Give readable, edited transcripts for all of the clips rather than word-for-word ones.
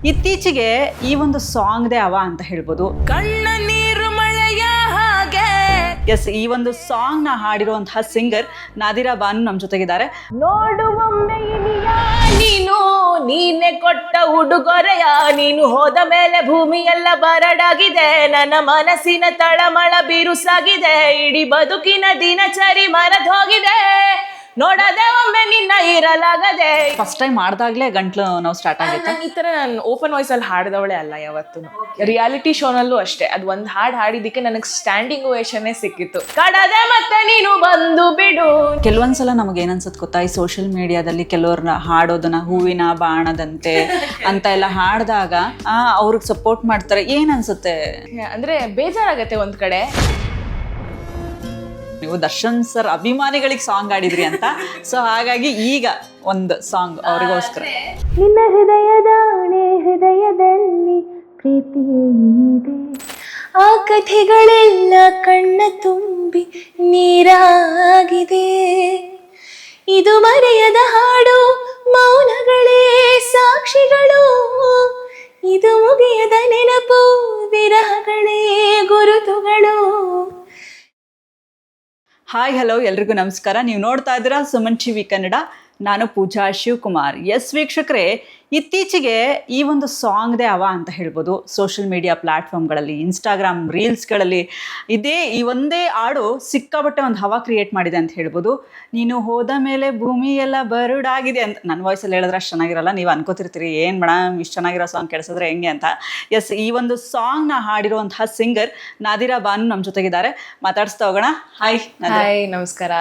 ಇತ್ತೀಚೆಗೆ ಈ ಒಂದು ಸಾಂಗ್ದೇ ಅವ ಅಂತ ಹೇಳ್ಬೋದು. ಕಣ್ಣ ನೀರು ಮಳೆಯ ಹಾಗೆ. ಎಸ್, ಈ ಒಂದು ಸಾಂಗ್ ನ ಹಾಡಿರುವಂತಹ ಸಿಂಗರ್ ನಾದಿರಾ ಬಾನು ನಮ್ಮ ಜೊತೆಗಿದ್ದಾರೆ. ನೋಡುವೊಮ್ಮೆ ನೀನು ನೀನೆ ಕೊಟ್ಟ ಉಡುಗೊರೆಯ, ನೀನು ಹೋದ ಮೇಲೆ ಭೂಮಿ ಎಲ್ಲ ಬರಡಾಗಿದೆ, ನನ್ನ ಮನಸ್ಸಿನ ತಳಮಳ ಬಿರುಸಾಗಿದೆ, ಇಡೀ ಬದುಕಿನ ದಿನಚರಿ ಮರೆದು ಹೋಗಿದೆ, ನೋಡದೆ ಒಮ್ಮೆ ನಿನ್ನ ಇರಲಾಗದೆ. ಫಸ್ಟ್ ಟೈಮ್ ಮಾಡಿದಾಗ್ಲೇ ಗಂಟ್ಲು ನಾವು ಸ್ಟಾರ್ಟ್ ಆಗಿತ್ತು. ಈ ತರ ನಾನು ಓಪನ್ ವಾಯ್ಸ್ ಅಲ್ಲಿ ಹಾಡಿದವಳೆ ಅಲ್ಲ ಯಾವತ್ತು. ರಿಯಾಲಿಟಿ ಶೋನಲ್ಲೂ ಅಷ್ಟೇ, ಅದು ಒಂದು ಹಾಡು ಹಾಡಿದ್ದಕ್ಕೆ ನನಗೆ ಸ್ಟ್ಯಾಂಡಿಂಗ್ ಓವೇಷನ್ನೇ ಸಿಕ್ಕಿತ್ತು. ಕಡದೆ ಮತ್ತೆ ನೀನು ಬಂದು ಬಿಡು. ಕೆಲವೊಂದ್ಸಲ ನಮಗೆ ಏನನ್ಸುತ್ತೆ ಗೊತ್ತಾ, ಈ ಸೋಷಿಯಲ್ ಮೀಡಿಯಾದಲ್ಲಿ ಕೆಲವ್ರನ್ನ ಹಾಡೋದನ್ನ ಹೂವಿನ ಬಾಣದಂತೆ ಅಂತ ಎಲ್ಲ ಹಾಡಿದಾಗ ಅವ್ರಿಗೆ ಸಪೋರ್ಟ್ ಮಾಡ್ತಾರೆ, ಏನ್ ಅನ್ಸುತ್ತೆ? ಅಂದ್ರೆ ಬೇಜಾರಾಗತ್ತೆ ಒಂದ್ ಕಡೆ. ನೀವು ದರ್ಶನ್ ಸರ್ ಅಭಿಮಾನಿಗಳಿಗೆ ಸಾಂಗ್ ಆಡಿದ್ರಿ ಅಂತ, ಸೊ ಹಾಗಾಗಿ ಈಗ ಒಂದು ಸಾಂಗ್ ಅವ್ರಿಗೋಸ್ಕರ. ನಿನ್ನ ಹೃದಯದಲ್ಲಿ ಪ್ರೀತಿ ಇದೆ, ಆ ಕಥೆಗಳೆಲ್ಲ ಕಣ್ಣ ತುಂಬಿ ನೀರಾಗಿದೆ, ಇದು ಮರೆಯದ ಹಾಡು, ಮೌನಗಳೇ ಸಾಕ್ಷಿಗಳು, ಇದು ಮುಗಿಯದ ನೆನಪು, ವಿರಹಗಳೇ ಗುರುತುಗಳು. ಹಾಯ್ ಹಲೋ, ಎಲ್ರಿಗೂ ನಮಸ್ಕಾರ. ನೀವು ನೋಡ್ತಾ ಇದ್ದೀರಾ ಸುಮನ್ ಟಿವಿ ಕನ್ನಡ. ನಾನು ಪೂಜಾ ಶಿವಕುಮಾರ್. ಎಸ್ ವೀಕ್ಷಕರೇ, ಇತ್ತೀಚೆಗೆ ಈ ಒಂದು ಸಾಂಗ್ದೇ ಅವ ಅಂತ ಹೇಳ್ಬೋದು. ಸೋಷಿಯಲ್ ಮೀಡಿಯಾ ಪ್ಲ್ಯಾಟ್ಫಾರ್ಮ್ಗಳಲ್ಲಿ, ಇನ್ಸ್ಟಾಗ್ರಾಮ್ ರೀಲ್ಸ್ಗಳಲ್ಲಿ ಈ ಒಂದೇ ಹಾಡು ಸಿಕ್ಕಾಬಟ್ಟೆ ಒಂದು ಹವಾ ಕ್ರಿಯೇಟ್ ಮಾಡಿದೆ ಅಂತ ಹೇಳ್ಬೋದು. ನೀನು ಹೋದ ಮೇಲೆ ಭೂಮಿ ಎಲ್ಲ ಬರುಡಾಗಿದೆ ಅಂತ ನನ್ನ ವಾಯ್ಸಲ್ಲಿ ಹೇಳಿದ್ರೆ ಅಷ್ಟು ಚೆನ್ನಾಗಿರಲ್ಲ. ನೀವು ಅನ್ಕೋತಿರ್ತೀರಿ, ಏನು ಮೇಡಮ್ ಇಷ್ಟು ಚೆನ್ನಾಗಿರೋ ಸಾಂಗ್ ಕೇಳಿಸಿದ್ರೆ ಹೆಂಗೆ ಅಂತ. ಎಸ್, ಈ ಒಂದು ಸಾಂಗ್ನ ಹಾಡಿರುವಂತಹ ಸಿಂಗರ್ ನಾದಿರಾ ಬಾನು ನಮ್ಮ ಜೊತೆಗಿದ್ದಾರೆ. ಮಾತಾಡಿಸ್ತಾ ಹೋಗೋಣ. ಹಾಯ್. ಹಾಯ್, ನಮಸ್ಕಾರ.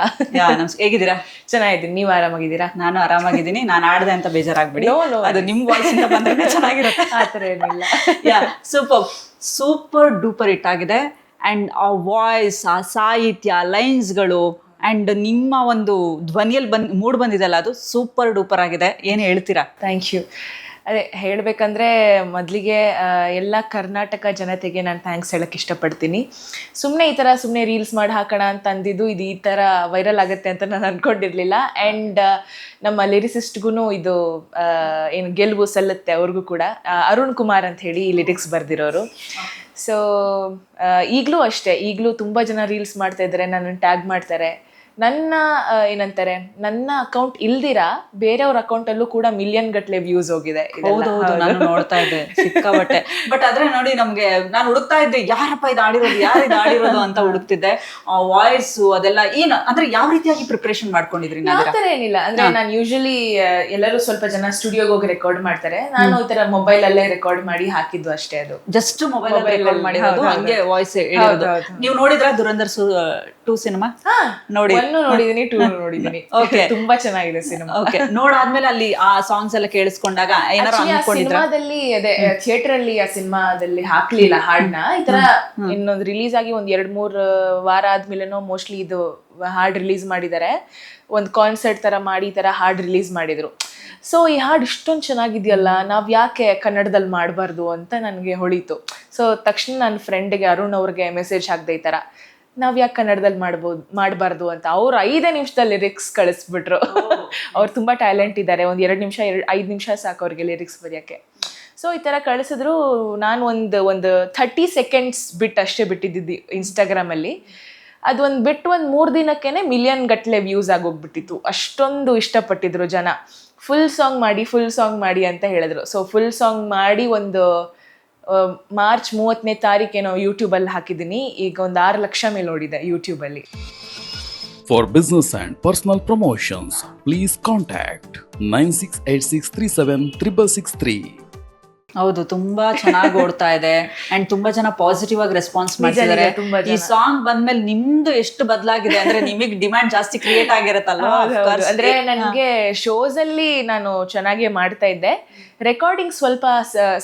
ಹೇಗಿದ್ದೀರಾ? ಚೆನ್ನಾಗಿದ್ದೀನಿ, ನೀವು ಆರಾಮಾಗಿದ್ದೀರಾ? ನಾನು ಆರಾಮಾಗಿದ್ದೀನಿ. ನಾನು ಆಡಿದೆ ಅಂತ ಬೇಜಾರಾಗ್ಬಿಡಿ, ಅದು ನಿಮ್ ವಾಯ್ಸ್ ಇಂದ ಬಂದ್ರೆ ಚೆನ್ನಾಗಿರುತ್ತೆ. ಆತರ ಏನಿಲ್ಲ. ಸೂಪರ್ ಡೂಪರ್ ಹಿಟ್ ಆಗಿದೆ. ಅಂಡ್ ಆ ವಾಯ್ಸ್, ಆ ಸಾಹಿತ್ಯ, ಲೈನ್ಸ್ಗಳು ಅಂಡ್ ನಿಮ್ಮ ಒಂದು ಧ್ವನಿಯಲ್ಲಿ ಮೂಡ್ ಬಂದಿದೆಲ್ಲ, ಅದು ಸೂಪರ್ ಡೂಪರ್ ಆಗಿದೆ. ಏನು ಹೇಳ್ತೀರಾ? Thank you. ಅದೇ ಹೇಳಬೇಕಂದ್ರೆ ಮೊದಲಿಗೆ ಎಲ್ಲ ಕರ್ನಾಟಕ ಜನತೆಗೆ ನಾನು ಥ್ಯಾಂಕ್ಸ್ ಹೇಳಕ್ಕೆ ಇಷ್ಟಪಡ್ತೀನಿ. ಈ ಥರ ಸುಮ್ಮನೆ ರೀಲ್ಸ್ ಮಾಡಿ ಹಾಕೋಣ ಅಂತ ಅಂದಿದ್ದು, ಇದು ಈ ಥರ ವೈರಲ್ ಆಗುತ್ತೆ ಅಂತ ನಾನು ಅಂದ್ಕೊಂಡಿರಲಿಲ್ಲ. ಆ್ಯಂಡ್ ನಮ್ಮ ಲಿರಿಸಿಸ್ಟ್ಗೂ ಇದು ಏನು ಗೆಲುವು ಸಲ್ಲುತ್ತೆ ಅವ್ರಿಗೂ ಕೂಡ. ಅರುಣ್ ಕುಮಾರ್ ಅಂತ ಹೇಳಿ ಈ ಲಿರಿಕ್ಸ್ ಬರೆದಿರೋರು. ಸೊ ಈಗಲೂ ಅಷ್ಟೇ, ಈಗಲೂ ತುಂಬ ಜನ ರೀಲ್ಸ್ ಮಾಡ್ತಾ ಇದ್ದಾರೆ, ನನ್ನನ್ನು ಟ್ಯಾಗ್ ಮಾಡ್ತಾರೆ. ನನ್ನ ಏನಂತಾರೆ, ನನ್ನ ಅಕೌಂಟ್ ಇಲ್ದಿರಾ ಬೇರೆಯವ್ರ ಅಕೌಂಟಲ್ಲೂ ಕೂಡ ಮಿಲಿಯನ್ ಗಟ್ಟಲೆ ವ್ಯೂಸ್ ಹೋಗಿದೆ. ಹೌದು, ನಾನು ನೋಡ್ತಾ ಇದ್ದೆ ಸಿಕ್ಕಾಬಟ್ಟೆ. ಬಟ್ ಆದ್ರೆ ನೋಡಿ, ನಮ್ಗೆ ನಾನು ಹುಡುಕ್ತಾ ಇದ್ದೆ, ಯಾರಪ್ಪ ಇದು ಆಡಿರೋದು ಅಂತ ಹುಡುಕ್ತಿದ್ದೆ. ಆ ವಾಯ್ಸ್ ಅದೆಲ್ಲ ಏನು ಅಂದ್ರೆ ಯಾವ ರೀತಿಯಾಗಿ ಪ್ರಿಪರೇಷನ್ ಮಾಡ್ಕೊಂಡಿದ್ರಿ? ಆ ಥರ ಏನಿಲ್ಲ. ಅಂದ್ರೆ ನಾನು ಯೂಶಲಿ ಎಲ್ಲರೂ ಸ್ವಲ್ಪ ಜನ ಸ್ಟುಡಿಯೋಗೆ ಹೋಗಿ ರೆಕಾರ್ಡ್ ಮಾಡ್ತಾರೆ, ನಾನು ಈ ತರ ಮೊಬೈಲ್ ಅಲ್ಲೇ ರೆಕಾರ್ಡ್ ಮಾಡಿ ಹಾಕಿದ್ದು ಅಷ್ಟೇ. ಅದು ಜಸ್ಟ್ ಮೊಬೈಲ್ ರೆಕಾರ್ಡ್ ಮಾಡಿರೋದು, ಹಂಗೆ ವಾಯ್ಸ್ ಹೇಳಿರೋದು. ನೀವು ನೋಡಿದ್ರಾ ದುರಂಧರ್ 2 ಸಿನಿಮಾ? ನೋಡಿದೀನಿ, 2 ನೋಡಿದೀನಿ. ಓಕೆ, ತುಂಬಾ ಚೆನ್ನಾಗಿದೆ ಸಿನಿಮಾ. ಓಕೆ, ನೋಡಾದ್ಮೇಲೆ ಅಲ್ಲಿ ಆ ಸಾಂಗ್ಸ್ ಎಲ್ಲ ಕೇಳಿಸ್ಕೊಂಡಾಗ ಏನಾರು ಅನ್ಕೊಂಡಿದ್ರಾ? ಸಿನಿಮಾದಲ್ಲಿ ಅದೇ ಥಿಯೇಟರ್ ಅಲ್ಲಿ ಆ ಸಿನಿಮಾದಲ್ಲಿ ಹಾಕ್ಲಿಲ್ಲ ಹಾಡ್ನ. ಈ ತರ ಇನ್ನೊಂದು ರಿಲೀಸ್ ಆಗಿ ಒಂದ್ 2-3 ವಾರ ಆದ್ಮೇಲೆನೋ ಮೋಸ್ಟ್ಲಿ ಇದು ಹಾಡ್ ರಿಲೀಸ್ ಮಾಡಿದ್ದಾರೆ. ಒಂದು ಕಾನ್ಸರ್ಟ್ ತರ ಮಾಡಿ ಈ ತರ ಹಾಡ್ ರಿಲೀಸ್ ಮಾಡಿದ್ರು. ಸೊ ಈ ಹಾಡು ಇಷ್ಟೊಂದು ಚೆನ್ನಾಗಿದೆಯಲ್ಲ, ನಾವ್ ಯಾಕೆ ಕನ್ನಡದಲ್ಲಿ ಮಾಡಬಾರ್ದು ಅಂತ ನನಗೆ ಹೊಳಿತು. ಸೊ ತಕ್ಷಣ ನನ್ನ ಫ್ರೆಂಡ್ಗೆ, ಅರುಣ್ ಅವ್ರಿಗೆ ಮೆಸೇಜ್ ಹಾಕ್ದೆ, ಈ ತರ ನಾವ್ ಯಾಕೆ ಕನ್ನಡದಲ್ಲಿ ಮಾಡಬಾರ್ದು ಅಂತ. ಅವ್ರು 5 ನಿಮಿಷದಲ್ಲಿ ಲಿರಿಕ್ಸ್ ಕಳಿಸ್ಬಿಟ್ರು. ಅವ್ರು ತುಂಬಾ ಟ್ಯಾಲೆಂಟ್ ಇದ್ದಾರೆ. 1-2 ನಿಮಿಷ 5 ನಿಮಿಷ ಸಾಕು ಅವ್ರಿಗೆ ಲಿರಿಕ್ಸ್ ಬರೆಯೋಕ್ಕೆ. ಸೊ ಈ ತರ ಕಳಿಸಿದ್ರು. ನಾನು ಒಂದು 30 ಸೆಕೆಂಡ್ಸ್ ಬಿಟ್ಟು ಅಷ್ಟೇ ಬಿಟ್ಟಿದ್ದಿದ್ದು ಇನ್ಸ್ಟಾಗ್ರಾಮಲ್ಲಿ. ಅದು ಬಿಟ್ಟು 3 ದಿನಕ್ಕೇನೆ ಮಿಲಿಯನ್ ಗಟ್ಟಲೆ ವ್ಯೂಸ್ ಆಗೋಗ್ಬಿಟ್ಟಿತ್ತು. ಅಷ್ಟೊಂದು ಇಷ್ಟಪಟ್ಟಿದ್ರು ಜನ. ಫುಲ್ ಸಾಂಗ್ ಮಾಡಿ ಅಂತ ಹೇಳಿದ್ರು. ಸೊ ಫುಲ್ ಸಾಂಗ್ ಮಾಡಿ ಒಂದು ಮಾರ್ಚ್ 30ನೇ ತಾರೀಕೇನೋ ಯೂಟ್ಯೂಬಲ್ಲಿ ಹಾಕಿದ್ದೀನಿ. ಈಗ ಒಂದು 6 ಲಕ್ಷ ಮೇಲೆ ನೋಡಿದೆ ಯೂಟ್ಯೂಬಲ್ಲಿ. For business and personal promotions, please contact 9686376663. ಹೌದು, ತುಂಬಾ ಚೆನ್ನಾಗಿ ಓಡ್ತಾ ಇದೆ. ಅಂಡ್ ತುಂಬಾ ಜನ ಪಾಸಿಟಿವ್ ಆಗಿ ರೆಸ್ಪಾನ್ಸ್ ಮಾಡ್ತಿದ್ದಾರೆ. ಈ ಸಾಂಗ್ ಬಂದ್ಮೇಲೆ ನಿಮ್ದು ಎಷ್ಟು ಬದಲಾಗಿದೆ ಅಂದ್ರೆ, ನಿಮಗೆ ಡಿಮ್ಯಾಂಡ್ ಜಾಸ್ತಿ ಕ್ರಿಯೇಟ್ ಆಗಿರತ್ತಲ್ವಾ? ಅಂದ್ರೆ ನನಗೆ ಶೋಸ್ ಅಲ್ಲಿ ನಾನು ಚೆನ್ನಾಗಿ ಮಾಡ್ತಾ ಇದ್ದೆ. ರೆಕಾರ್ಡಿಂಗ್ ಸ್ವಲ್ಪ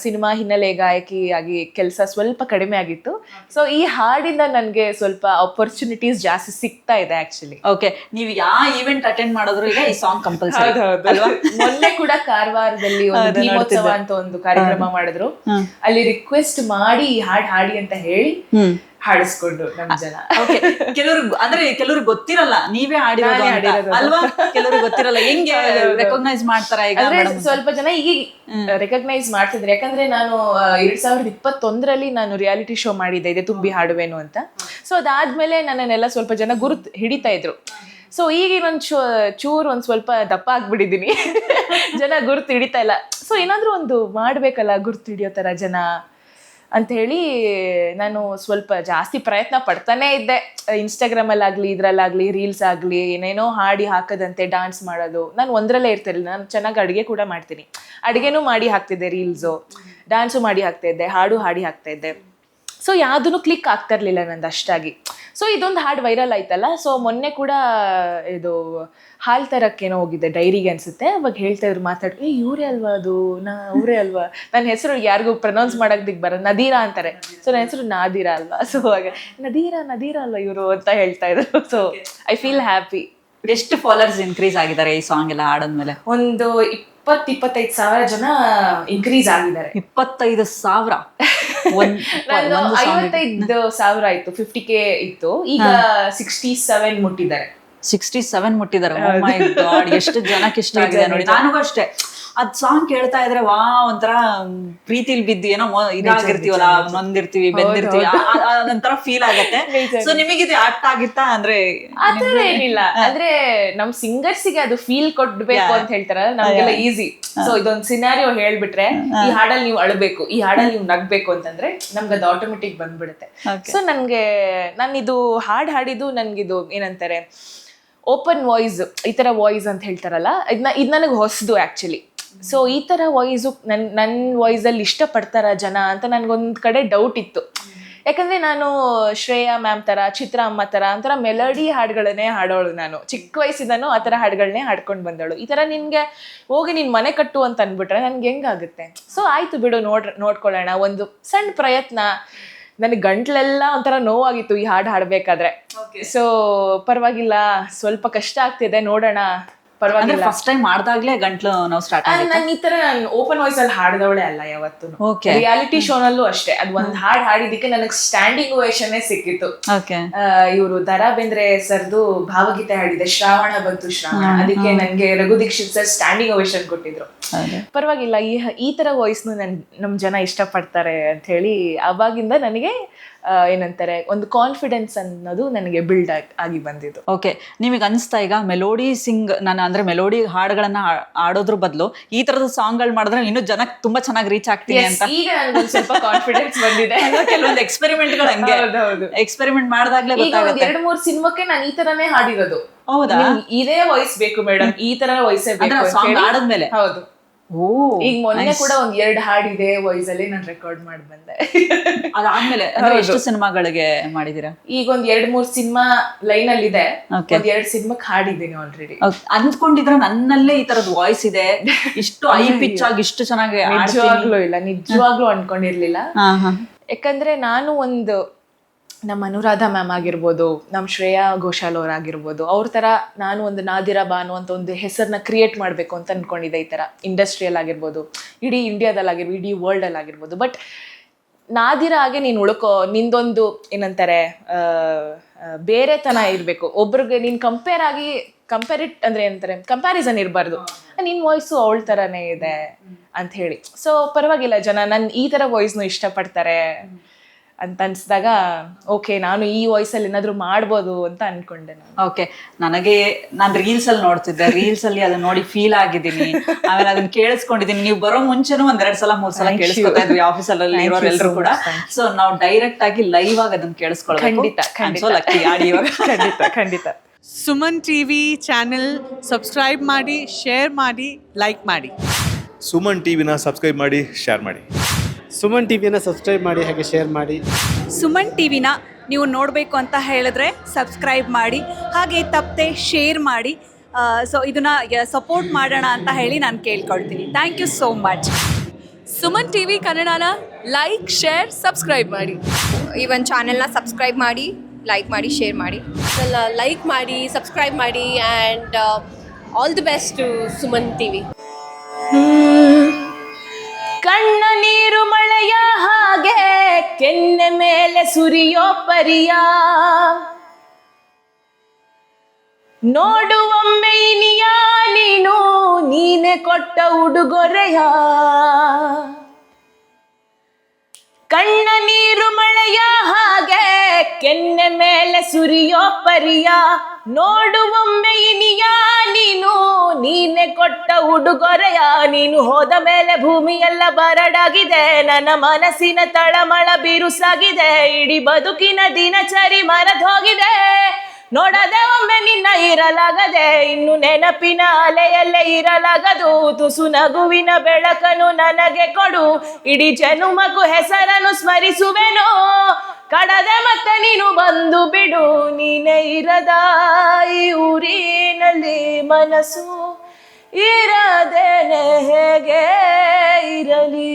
ಸಿನಿಮಾ ಹಿನ್ನೆಲೆ ಗಾಯಕಿ ಆಗಿ ಕೆಲಸ ಸ್ವಲ್ಪ ಕಡಿಮೆ ಆಗಿತ್ತು. ಸೊ ಈ ಹಾಡಿಂದ ನನಗೆ ಸ್ವಲ್ಪ ಆಪರ್ಚುನಿಟೀಸ್ ಜಾಸ್ತಿ ಸಿಗ್ತಾ ಇದೆ ಆಕ್ಚುಲಿ. ಓಕೆ, ನೀವು ಯಾವ ಈವೆಂಟ್ ಅಟೆಂಡ್ ಮಾಡಿದ್ರು ಈಗ ಈ ಸಾಂಗ್ ಕಂಪಲ್ಸರಿ ಅಲ್ವಾ? ಮೊನ್ನೆ ಕೂಡ ಕಾರವಾರದಲ್ಲಿ ಒಂದು ದೀಪೋತ್ಸವ ಅಂತ ಒಂದು ಕಾರ್ಯಕ್ರಮ ಮಾಡಿದ್ರು. ಅಲ್ಲಿ ರಿಕ್ವೆಸ್ಟ್ ಮಾಡಿ ಹಾಡಿ ಅಂತ ಹೇಳಿ ಹಾಡಿಸ್ಕೊಂಡು ನಮ್ ಜನ. ಓಕೆ, ಕೆಲವ್ರಿಗೆ ಗೊತ್ತಿರಲ್ಲ ನೀವೇ ಆಡಿರೋದು ನಾನೇ ಅಂತ, ಆಡಿರೋದು. ಅಲ್ವಾ? ಕೆಲವ್ರಿಗೆ ಗೊತ್ತಿರಲ್ಲ, ಹೆಂಗೆ ರೆಕಗ್ನೈಸ್ ಮಾಡ್ತಾರ ಈಗ ಅಂದ್ರೆ madam? ಸ್ವಲ್ಪ ಜನ ಈಗ ರೆಕಗ್ನೈಸ್ ಮಾಡ್ತಿದ್ರು. ಯಾಕಂದ್ರೆ ನಾನು 2021 ನಾನು ರಿಯಾಲಿಟಿ ಶೋ ಮಾಡಿದ್ದೆ, ಇದೆ ತುಂಬಿ ಹಾಡುವೇನು ಅಂತ. ಸೊ ಅದಾದ್ಮೇಲೆ ನನ್ನನ್ನೆಲ್ಲ ಸ್ವಲ್ಪ ಜನ ಗುರುತು ಹಿಡಿತಾ ಇದ್ರು. ಸೊ ಈಗ ಇನ್ನೊಂದು ಚೂರು ಒಂದ್ ಸ್ವಲ್ಪ ದಪ್ಪ ಆಗ್ಬಿಟ್ಟಿದೀನಿ, ಜನ ಗುರುತು ಹಿಡಿತಾ ಇಲ್ಲ. ಸೊ ಏನಾದ್ರೂ ಒಂದು ಮಾಡ್ಬೇಕಲ್ಲ ಗುರುತು ಹಿಡಿಯೋ ತರ ಜನ ಅಂತ ಹೇಳಿ ನಾನು ಸ್ವಲ್ಪ ಜಾಸ್ತಿ ಪ್ರಯತ್ನ ಪಡ್ತಾನೆ ಇದ್ದೆ. ಇನ್ಸ್ಟಾಗ್ರಾಮಲ್ಲಾಗಲಿ ಇದ್ರಲ್ಲಾಗಲಿ ರೀಲ್ಸ್ ಆಗಲಿ ಏನೇನೋ ಹಾಡಿ ಹಾಕದಂತೆ ಡಾನ್ಸ್ ಮಾಡೋದು. ನಾನು ಒಂದರಲ್ಲೇ ಇರ್ತಿರಲಿಲ್ಲ, ನಾನು ಚೆನ್ನಾಗಿ ಅಡುಗೆ ಕೂಡ ಮಾಡ್ತೀನಿ. ಅಡುಗೆನೂ ಮಾಡಿ ಹಾಕ್ತಿದ್ದೆ, ರೀಲ್ಸು ಡ್ಯಾನ್ಸು ಮಾಡಿ ಹಾಕ್ತಾ ಇದ್ದೆ, ಹಾಡು ಹಾಡಿ ಹಾಕ್ತಾ ಇದ್ದೆ. ಸೊ ಯಾವುದೂ ಕ್ಲಿಕ್ ಆಗ್ತಾ ಇರಲಿಲ್ಲ ನಂದು ಅಷ್ಟಾಗಿ. ಸೊ ಇದೊಂದು ಹಾಡು ವೈರಲ್ ಆಯ್ತಲ್ಲ. ಸೊ ಮೊನ್ನೆ ಕೂಡ ಇದು ಹಾಲು ತರಕ್ಕೇನೋ ಹೋಗಿದ್ದೆ, ಡೈರಿಗೆ ಅನ್ಸುತ್ತೆ. ಅವಾಗ ಹೇಳ್ತಾ ಇದ್ರು ಮಾತಾಡಿ, ಇವರೇ ಅಲ್ವಾ ಅದು, ಅವರೇ ಅಲ್ವಾ. ನನ್ನ ಹೆಸರು ಯಾರಿಗೂ ಪ್ರೊನೌನ್ಸ್ ಮಾಡೋದಕ್ಕೆ ಬರ, ನದೀರಾ ಅಂತಾರೆ. ಸೊ ನನ್ನ ಹೆಸರು ನಾದಿರಾ ಅಲ್ವಾ. ಸೊ ಹಾಗೆ ನದೀರಾ ಅಲ್ವಾ ಇವರು ಅಂತ ಹೇಳ್ತಾ ಇದ್ರು. So I feel happy. ಎಷ್ಟು ಫಾಲೋವರ್ಸ್ ಇನ್ಕ್ರೀಸ್ ಆಗಿದ್ದಾರೆ ಈ ಸಾಂಗ್ ಎಲ್ಲ ಆಡದ್ಮೇಲೆ? ಒಂದು 20-25 ಸಾವಿರ ಜನ ಇನ್ಕ್ರೀಸ್ ಆಗಿದ್ದಾರೆ. 25,000? ನಾನು 55,000 ಆಯ್ತು, 50K ಇತ್ತು, ಈಗ 67 ಮುಟ್ಟಿದ್ದಾರೆ. 67 ಮುಟ್ಟಿದ್ದಾರೆ. ಓ ಮೈ ಗಾಡ್, ಎಷ್ಟು ಜನಕ್ಕೆ ಇಷ್ಟ ಆಗಿದೆ ನೋಡಿ. ನನಗೂ ಅಷ್ಟೇ ಅದ್ ಸಾಂಗ್ ಕೇಳ್ತಾ ಇದ್ರೆ ವಾ ಒಂಥರ ಪ್ರೀತಿಲ್ ಬಿದ್ದು ಏನೋ ಇದಾಗಿರ್ತೀವಲ್ಲ, ನೊಂದಿರ್ತೀವಿ, ಬೆಂದಿರ್ತೀವಿ, ಅದೊಂಥರ ಫೀಲ್ ಆಗತ್ತೆ. ಸೊ ನಿಮಗಿದು ಆಕ್ಟ್ ಆಗಿತ್ತಾ? ಅಂದ್ರೆ ಆತರ ಏನಿಲ್ಲ, ಅಂದ್ರೆ ನಮ್ ಸಿಂಗರ್ಸಿಗೆ ಅದು ಫೀಲ್ ಕೊಡ್ಬೇಕು ಅಂತ ಹೇಳ್ತಾರಲ್ಲ, ನಮ್ಗೆಲ್ಲ ಈಸಿ. ಸೊ ಇದೊಂದ್ ಸಿನಾರಿಯೋ ಹೇಳ್ಬಿಟ್ರೆ, ಈ ಹಾಡಲ್ಲಿ ನೀವು ಅಳ್ಬೇಕು, ಈ ಹಾಡಲ್ಲಿ ನೀವು ನಗ್ಬೇಕು ಅಂತಂದ್ರೆ ನಮ್ಗೆ ಅದು ಆಟೋಮೆಟಿಕ್ ಬಂದ್ಬಿಡುತ್ತೆ. ಸೊ ನಾನು ಇದು ಹಾಡಿದ್ದು ನನ್ಗಿದು ಏನಂತಾರೆ ಓಪನ್ ವಾಯ್ಸ್, ಈ ತರ ವಾಯ್ಸ್ ಅಂತ ಹೇಳ್ತಾರಲ್ಲ, ಇದು ನನಗೆ ಹೊಸದು ಆಕ್ಚುಲಿ. ಸೊ ಈ ತರ ವಾಯ್ಸು ನನ್ನ ವಾಯ್ಸಲ್ಲಿ ಇಷ್ಟಪಡ್ತಾರ ಜನ ಅಂತ ನನ್ಗೊಂದ್ ಕಡೆ ಡೌಟ್ ಇತ್ತು. ಯಾಕಂದ್ರೆ ನಾನು ಶ್ರೇಯಾ ಮ್ಯಾಮ್ ತರ, ಚಿತ್ರ ಅಮ್ಮ ತರ ಒಂಥರ ಮೆಲೋಡಿ ಹಾಡುಗಳನ್ನೇ ಹಾಡೋಳು. ನಾನು ಚಿಕ್ಕ ವಯಸ್ಸಿಂದನೂ ಆ ಥರ ಹಾಡುಗಳನ್ನೇ ಹಾಡ್ಕೊಂಡು ಬಂದವಳು. ಈ ಥರ ನಿನ್ಗೆ ಹೋಗಿ ನೀನ್ ಮನೆ ಕಟ್ಟು ಅಂತ ಅಂದ್ಬಿಟ್ರೆ ನನ್ಗೆ ಹೆಂಗಾಗುತ್ತೆ? ಸೊ ಆಯ್ತು ಬಿಡು, ನೋಡ್ಕೊಳ್ಳೋಣ, ಒಂದು ಸಣ್ಣ ಪ್ರಯತ್ನ. ನನಗೆ ಗಂಟ್ಲೆಲ್ಲ ಒಂಥರ ನೋವಾಗಿತ್ತು ಈ ಹಾಡು ಹಾಡ್ಬೇಕಾದ್ರೆ. ಸೊ ಪರವಾಗಿಲ್ಲ, ಸ್ವಲ್ಪ ಕಷ್ಟ ಆಗ್ತಿದೆ, ನೋಡೋಣ, ಪರವಾಗಿಲ್ಲ. ಫಸ್ಟ್ ಟೈಮ್ ಮಾಡ್ದಾಗ್ಲೇ ಗಂಟ್ಲು ನಾವು ಸ್ಟಾರ್ಟ್ ಆಗಿದೆ. ನಾನು ಈ ತರ ಓಪನ್ ವಾಯ್ಸ್ ಅಲ್ಲಿ ಹಾಡಿದವಳೆ ಅಲ್ಲ ಯಾವತ್ತು. ರಿಯಾಲಿಟಿ ಶೋನಲ್ಲೂ ಅಷ್ಟೇ, ಅದು ಒಂದ್ ಹಾಡ್ ಹಾಡಿದಕ್ಕೆ ನನಗೆ ಸ್ಟ್ಯಾಂಡಿಂಗ್ ಓವೇಷನ್ ಸಿಕ್ಕಿತ್ತು. ಇವರು ದರಾ ಬೇಂದ್ರೆ ಸರ್ದು ಭಾವಗೀತೆ ಹಾಡಿದೆ, ಶ್ರಾವಣ ಬಂತು ಶ್ರಾವಣ, ಅದಕ್ಕೆ ನನ್ಗೆ Raghu Dixit sir standing ovation ಕೊಟ್ಟಿದ್ರು. ಪರವಾಗಿಲ್ಲ, ಈ ತರ ವಾಯ್ಸ್ನು ನಮ್ ಜನ ಇಷ್ಟಪಡ್ತಾರೆ ಅಂತ ಹೇಳಿ ಅವಾಗಿಂದ ನನಗೆ ಏನಂತಾರೆ ಒಂದು ಕಾನ್ಫಿಡೆನ್ಸ್ ಅನ್ನೋದು ನನಗೆ ಬಿಲ್ಡ್ ಆಗಿ ಬಂದಿದ್ದು. ಓಕೆ, ನಿಮಗೆ ಅನಿಸ್ತಾ ಈಗ ಮೆಲೋಡಿ ನಾನು ಅಂದ್ರೆ ಮೆಲೋಡಿ ಹಾಡುಗಳನ್ನ ಆಡೋದ್ರ ಬದಲು ಈ ತರದ ಸಾಂಗ್ಗಳು ಮಾಡಿದ್ರೆ ಇನ್ನೂ ಜನಕ್ಕೆ ತುಂಬಾ ಚೆನ್ನಾಗಿ ರೀಚ್ ಆಗ್ತೀನಿ ಅಂತ ಈಗ ನನಗೆ ಸ್ವಲ್ಪ ಕಾನ್ಫಿಡೆನ್ಸ್ ಬಂದಿದೆ. ಕೆಲವೊಂದು ಎಕ್ಸ್ಪೆರಿಮೆಂಟ್ಗಳು ಹಂಗೆ ಎಕ್ಸ್ಪೆರಿಮೆಂಟ್ ಮಾಡಿದಾಗ್ಲೇ ಗೊತ್ತಾಗುತ್ತೆ. 2-3 ಸಿನಿಮಾಕ್ಕೆ ನಾನು ಈ ತರನೇ ಹಾಡಿರೋದು. ಹೌದಾ? ಇದೇ ವಾಯ್ಸ್ ಬೇಕು ಮೇಡಮ್, ಈ ತರ ವಾಯ್ಸೇ ಬೇಕು ಆಡದ್ಮೇಲೆ. ಹೌದು. ಈಗ ಮೊನ್ನೆ ಕೂಡ ಒಂದ್ 2 ಹಾಡಿದೆ ವಾಯ್ಸ್ ಅಲ್ಲಿ ನಾನು ರೆಕಾರ್ಡ್ ಮಾಡಿ ಬಂದೆ. ಅದಾದ್ಮೇಲೆ ಎಷ್ಟು ಸಿನಿಮಾಗಳಿಗೆ ಮಾಡಿದೀರಾ? ಈಗ ಒಂದ್ 2-3 ಸಿನಿಮಾ ಲೈನ್ ಅಲ್ಲಿ ಇದೆ, ಒಂದ್ 2 ಸಿನಿಮಾಕ್ ಹಾಡಿದ್ದೀನಿ ಆಲ್ರೆಡಿ. ಅಂದ್ಕೊಂಡಿದ್ರ ನನ್ನಲ್ಲೇ ಈ ತರದ ವಾಯ್ಸ್ ಇದೆ, ಇಷ್ಟು ಐ ಪಿಚ್ ಆಗಿ ಇಷ್ಟು ಚೆನ್ನಾಗಿ? ನಿಜವಾಗ್ಲೂ ಅನ್ಕೊಂಡಿರ್ಲಿಲ್ಲ. ಯಾಕಂದ್ರೆ ನಾನು ಒಂದು ನಮ್ಮ ಅನುರಾಧ ಮ್ಯಾಮ್ ಆಗಿರ್ಬೋದು, ನಮ್ಮ ಶ್ರೇಯಾ ಘೋಷಾಲ್ ಅವರಾಗಿರ್ಬೋದು, ಅವ್ರ ಥರ ನಾನು ಒಂದು ನಾದಿರಾ ಬಾನು ಅಂತ ಒಂದು ಹೆಸರನ್ನ ಕ್ರಿಯೇಟ್ ಮಾಡಬೇಕು ಅಂತ ಅಂದ್ಕೊಂಡಿದ್ದೆ. ಈ ಥರ ಇಂಡಸ್ಟ್ರಿಯಲ್ ಆಗಿರ್ಬೋದು, ಇಡೀ ಇಂಡಿಯಾದಲ್ಲಾಗಿರ್ಬೋದು, ಇಡೀ ವರ್ಲ್ಡಲ್ಲಿ ಆಗಿರ್ಬೋದು. ಬಟ್ ನಾದಿರಾ ಹಾಗೆ ನೀನು ಉಳ್ಕೋ, ನಿಂದೊಂದು ಏನಂತಾರೆ ಬೇರೆತನ ಇರಬೇಕು. ಒಬ್ರಿಗೆ ನೀನು ಅಂದರೆ ಏನಂತಾರೆ ಕಂಪ್ಯಾರಿಸನ್ ಇರಬಾರ್ದು. ನಿನ್ನ ವಾಯ್ಸು ಅವಳ ಥರನೇ ಇದೆ ಅಂತ ಹೇಳಿ. ಸೊ ಪರವಾಗಿಲ್ಲ, ಜನ ನನ್ನ ಈ ಥರ ವಾಯ್ಸ್ನು ಇಷ್ಟಪಡ್ತಾರೆ ಅಂತ ಅನ್ಸಿದಾಗ ಓಕೆ, ನಾನು ಈ ವಾಯ್ಸಲ್ಲಿ ಏನಾದ್ರು ಮಾಡ್ಬೋದು ಅಂತ ಅನ್ಕೊಂಡೆ. ಓಕೆ, ನಾನು ರೀಲ್ಸ್ ಅಲ್ಲಿ ನೋಡ್ತಿದ್ದೆ, ರೀಲ್ಸ್ ಅಲ್ಲಿ ಅದನ್ನ ನೋಡಿ ಫೀಲ್ ಆಗಿದ್ದೀನಿ, ಆಮೇಲೆ ಅದನ್ನ ಕೇಳಿಸ್ಕೊಂಡಿದ್ದೀನಿ. ನೀವು ಬರೋ ಮುಂಚೆನೂ 2-3 ಸಲ ಕೇಳಿಸ್ಕೊತಾ ಇದ್ವಿ ಆಫೀಸಲ್ಲಿ ಇರೋರೆಲ್ಲರೂ ಕೂಡ. ಸೊ ನಾವು ಡೈರೆಕ್ಟ್ ಆಗಿ ಲೈವ್ ಆಗಿ ಅದನ್ನ ಕೇಳಿಸ್ಕೊಳ್ಬೇಕು. ಖಂಡಿತ. ಸುಮನ್ ಟಿವಿ ಚಾನೆಲ್ ಸಬ್ಸ್ಕ್ರೈಬ್ ಮಾಡಿ, ಶೇರ್ ಮಾಡಿ, ಲೈಕ್ ಮಾಡಿ. ಸುಮನ್ ಟಿವಿನ ಸಬ್ಸ್ಕ್ರೈಬ್ ಮಾಡಿ, ಶೇರ್ ಮಾಡಿ. ಸುಮನ್ ಟಿವಿನ ಸಬ್ಸ್ಕ್ರೈಬ್ ಮಾಡಿ, ಹಾಗೆ ಶೇರ್ ಮಾಡಿ. ಸುಮನ್ ಟಿವಿನ ನೀವು ನೋಡಬೇಕು ಅಂತ ಹೇಳಿದ್ರೆ ಸಬ್ಸ್ಕ್ರೈಬ್ ಮಾಡಿ, ಹಾಗೆ ತಪ್ಪದೆ ಶೇರ್ ಮಾಡಿ. ಸೊ ಇದನ್ನು ಸಪೋರ್ಟ್ ಮಾಡೋಣ ಅಂತ ಹೇಳಿ ನಾನು ಕೇಳ್ಕೊಳ್ತೀನಿ. Thank you so much. Suman TV ಕನ್ನಡನ ಲೈಕ್, ಶೇರ್, ಸಬ್ಸ್ಕ್ರೈಬ್ ಮಾಡಿ. ಈ ಒಂದು ಚಾನೆಲ್ನ ಸಬ್ಸ್ಕ್ರೈಬ್ ಮಾಡಿ, ಲೈಕ್ ಮಾಡಿ, ಶೇರ್ ಮಾಡಿ. ಲೈಕ್ ಮಾಡಿ, ಸಬ್ಸ್ಕ್ರೈಬ್ ಮಾಡಿ, and all the best to Suman TV. ಕಣ್ಣ ನೀರು ಮಳೆಯ ಹಾಗೆ ಕೆನ್ನೆ ಮೇಲೆ ಸುರಿಯೋ ಪರಿಯ ನೋಡುವೊಮ್ಮೆ ಇನಿಯ ನೀನು ನೀನೆ ಕೊಟ್ಟ ಉಡುಗೊರೆಯ ಕಣ್ಣ ನೀರು ಮಳೆಯ ಹಾಗೆ ಕೆನ್ನೆ ಮೇಲೆ ಸುರಿಯೋ ಪರಿಯ ನೋಡುವೊಮ್ಮೆ ಇನಿಯ ನೀನು ನೀನೆ ಕೊಟ್ಟ ಉಡುಗೊರೆಯ ನೀನು ಹೋದ ಮೇಲೆ ಭೂಮಿಯೆಲ್ಲ ಬರಡಾಗಿದೆ ನನ್ನ ಮನಸ್ಸಿನ ತಳಮಳ ಬಿರುಸಾಗಿದೆ ಇಡೀ ಬದುಕಿನ ದಿನಚರಿ ಮರೆದು ಹೋಗಿದೆ ನೋಡದೆ ಒಮ್ಮೆ ನಿನ್ನ ಇರಲಾಗದೆ ಇನ್ನು ನೆನಪಿನ ಅಲೆಯಲ್ಲೇ ಇರಲಾಗದು ತುಸು ನಗುವಿನ ಬೆಳಕನ್ನು ನನಗೆ ಕೊಡು ಇಡೀ ಜನುಮಕ್ಕೂ ಹೆಸರನ್ನು ಸ್ಮರಿಸುವೆನು ಕಡದೆ ಮತ್ತೆ ನೀನು ಬಂದು ಬಿಡು ನೀನೇ ಇರದ ಈ ಊರಿನಲ್ಲಿ ಮನಸ್ಸು ಇರದೇನೆ ಹೇಗೆ ಇರಲಿ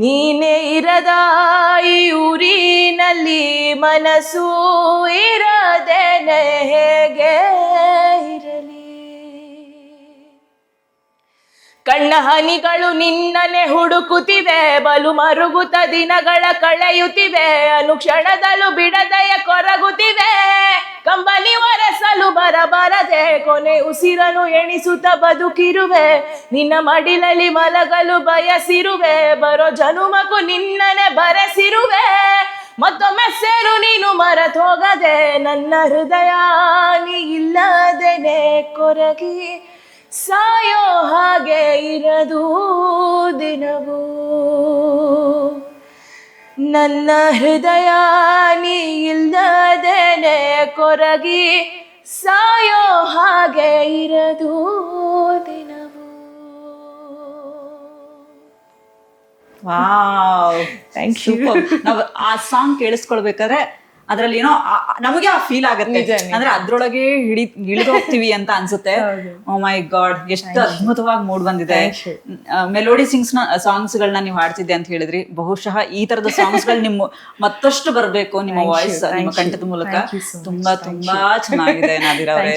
ನೀನೇ ಇರದ ಈ ಊರಿನಲ್ಲಿ ಮನಸ್ಸು ಇರದೇನೆ ಹೇಗೆ ಇರಲಿ ಕಣ್ಣ ಹನಿಗಳು ನಿನ್ನನೆ ಹುಡುಕುತ್ತಿವೆ ಬಲು ಮರುಗುತ್ತ ದಿನಗಳ ಕಳೆಯುತ್ತಿವೆ ಅನುಕ್ಷಣದಲ್ಲೂ ಬಿಡದೆಯ ಕೊರಗುತ್ತಿವೆ ಕಂಬನಿ ಒರೆಸಲು ಬರಬರದೆ ಕೊನೆ ಉಸಿರನು ಎಣಿಸುತ್ತ ಬದುಕಿರುವೆ ನಿನ್ನ ಮಡಿಲಲ್ಲಿ ಮಲಗಲು ಬಯಸಿರುವೆ ಬರೋ ಜನುಮಕ್ಕೂ ನಿನ್ನನೆ ಬರೆಸಿರುವೆ ಮತ್ತೊಮ್ಮೆ ಸೇರು ನೀನು ಮರೆತು ಹೋಗದೆ ನನ್ನ ಹೃದಯ ನೀ ಇಲ್ಲದೇನೆ ಕೊರಗಿ ಸಾಯೋ ಹಾಗೆ ಇರದು ದಿನವೂ ನನ್ನ ಹೃದಯ ನೀ ಇಲ್ಲದೇನೆ ಕೊರಗಿ ಸಾಯೋ ಹಾಗೆ ಇರದು ದಿನವೂ. Wow, Thank you. ನಾವು ಆ ಸಾಂಗ್ ಕೇಳಿಸ್ಕೊಳ್ಬೇಕಾದ್ರೆ ಅದ್ರಲ್ಲಿ ಏನೋ ನಮಗೆ ಆ ಫೀಲ್ ಆಗುತ್ತೆ ಅಂದ್ರೆ ಅದ್ರೊಳಗೆ ಇಳಿದೋಗ್ತೀವಿ ಅಂತ ಅನ್ಸುತ್ತೆ. ಓ ಮೈ ಗಾಡ್, ಎಷ್ಟು ಅದ್ಭುತವಾಗಿ ಮೂಡ್ ಬಂದಿದೆ. ಮೆಲೋಡಿ ಸಾಂಗ್ಸ್ ಗಳನ್ನ ನೀವು ಹಾಡ್ತಿದ್ದೆ ಅಂತ ಹೇಳಿದ್ರಿ. ಬಹುಶಃ ಈ ತರದ ಸಾಂಗ್ಸ್ ಗಳು ನಿಮ್ಮ ಮತ್ತಷ್ಟು ಬರ್ಬೇಕು, ನಿಮ್ಮ ವಾಯ್ಸ್ ನಿಮ್ಮ ಕಂಠದ ಮೂಲಕ. ತುಂಬಾ ತುಂಬಾ ಚೆನ್ನಾಗಿದೆ ನಾದಿರಾ ಅವರೇ.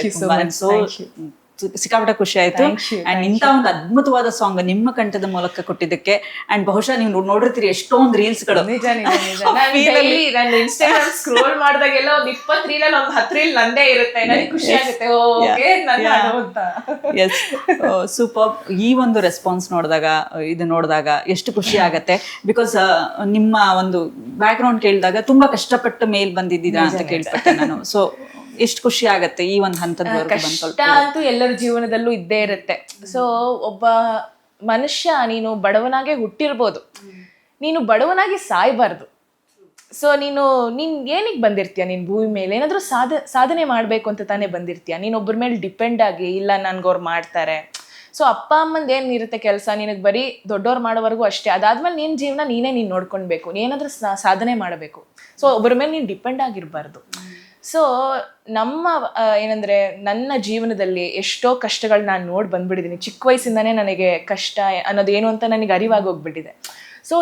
ಸಿಕ್ಕಾಪಟ್ಟೆ ಖುಷಿ ಆಯ್ತು. ಅಂಡ್ ಇಂಥ ಒಂದು ಅದ್ಭುತವಾದ ಸಾಂಗ್ ನಿಮ್ಮ ಕಂಠದ ಮೂಲಕ ಕೊಟ್ಟಿದ್ದಕ್ಕೆ. ಅಂಡ್ ಬಹುಶಃ ನೀವು ನೋಡಿರ್ತೀರಿ ಎಷ್ಟೊಂದು ರೀಲ್ಸ್ ಗಳು. ನಾನು ಇನ್ಸ್ಟಾಗ್ರಾಮ್ ಸ್ಕ್ರೋಲ್ ಮಾಡಿದಾಗೆಲ್ಲ ಒಂದು 20 ರೀಲಲ್ಲಿ ಒಂದು 10 ರೀಲ್ ನಂದೇ ಇರುತ್ತೆ. ನನಗೆ ಖುಷಿ ಆಗುತ್ತೆ. Yes, super. ಈ ಒಂದು ರೆಸ್ಪಾನ್ಸ್ ನೋಡಿದಾಗ ಎಷ್ಟು ಖುಷಿ ಆಗತ್ತೆ. ಬಿಕಾಸ್ ನಿಮ್ಮ ಒಂದು ಬ್ಯಾಕ್ ಗ್ರೌಂಡ್ ಕೇಳಿದಾಗ ತುಂಬಾ ಕಷ್ಟಪಟ್ಟು ಮೇಲ್ ಬಂದಿದ್ದೀರಾ ಅಂತ ಕೇಳ್ಪಟ್ಟೆ ನಾನು. ಸೊ ಎಷ್ಟು ಖುಷಿ ಆಗತ್ತೆ ಈ ಒಂದು ಹಂತದವರೆಗೂ ಕಷ್ಟ ಅಂತೂ ಎಲ್ಲರ ಜೀವನದಲ್ಲೂ ಇದ್ದೇ ಇರುತ್ತೆ. ಸೊ ಒಬ್ಬ ಮನುಷ್ಯ ನೀನು ಬಡವನಾಗೆ ಹುಟ್ಟಿರ್ಬೋದು, ನೀನು ಬಡವನಾಗಿ ಸಾಯ್ಬಾರ್ದು. ಸೊ ನೀನು ಏನಿಗೆ ಬಂದಿರ್ತೀಯ, ನೀನು ಭೂಮಿ ಮೇಲೆ ಏನಾದರೂ ಸಾಧನೆ ಮಾಡಬೇಕು ಅಂತ ತಾನೇ ಬಂದಿರ್ತೀಯ. ನೀನು ಒಬ್ಬರ ಮೇಲೆ ಡಿಪೆಂಡ್ ಆಗಿ ಇಲ್ಲ ನನ್ಗವ್ರು ಮಾಡ್ತಾರೆ. ಸೊ ಅಪ್ಪ ಅಮ್ಮಂದು ಏನಿರುತ್ತೆ ಕೆಲಸ, ನಿನಗೆ ಬರೀ ದೊಡ್ಡವ್ರು ಮಾಡೋವರೆಗೂ ಅಷ್ಟೇ. ಅದಾದ್ಮೇಲೆ ನಿನ್ನ ಜೀವನ ನೀನೇ ನೋಡ್ಕೊಳ್ಬೇಕು, ಏನಾದರೂ ಸಾಧನೆ ಮಾಡಬೇಕು. ಸೊ ಒಬ್ಬರ ಮೇಲೆ ನೀನು ಡಿಪೆಂಡ್ ಆಗಿರಬಾರ್ದು. ಸೊ ನಮ್ಮ ಏನಂದರೆ ನನ್ನ ಜೀವನದಲ್ಲಿ ಎಷ್ಟೋ ಕಷ್ಟಗಳು ನಾನು ನೋಡಿ ಬಂದ್ಬಿಟ್ಟಿದ್ದೀನಿ. ಚಿಕ್ಕ ವಯಸ್ಸಿಂದನೇ ನನಗೆ ಕಷ್ಟ ಅನ್ನೋದು ಏನು ಅಂತ ನನಗೆ ಅರಿವಾಗಿ ಹೋಗ್ಬಿಟ್ಟಿದೆ. ಸೊ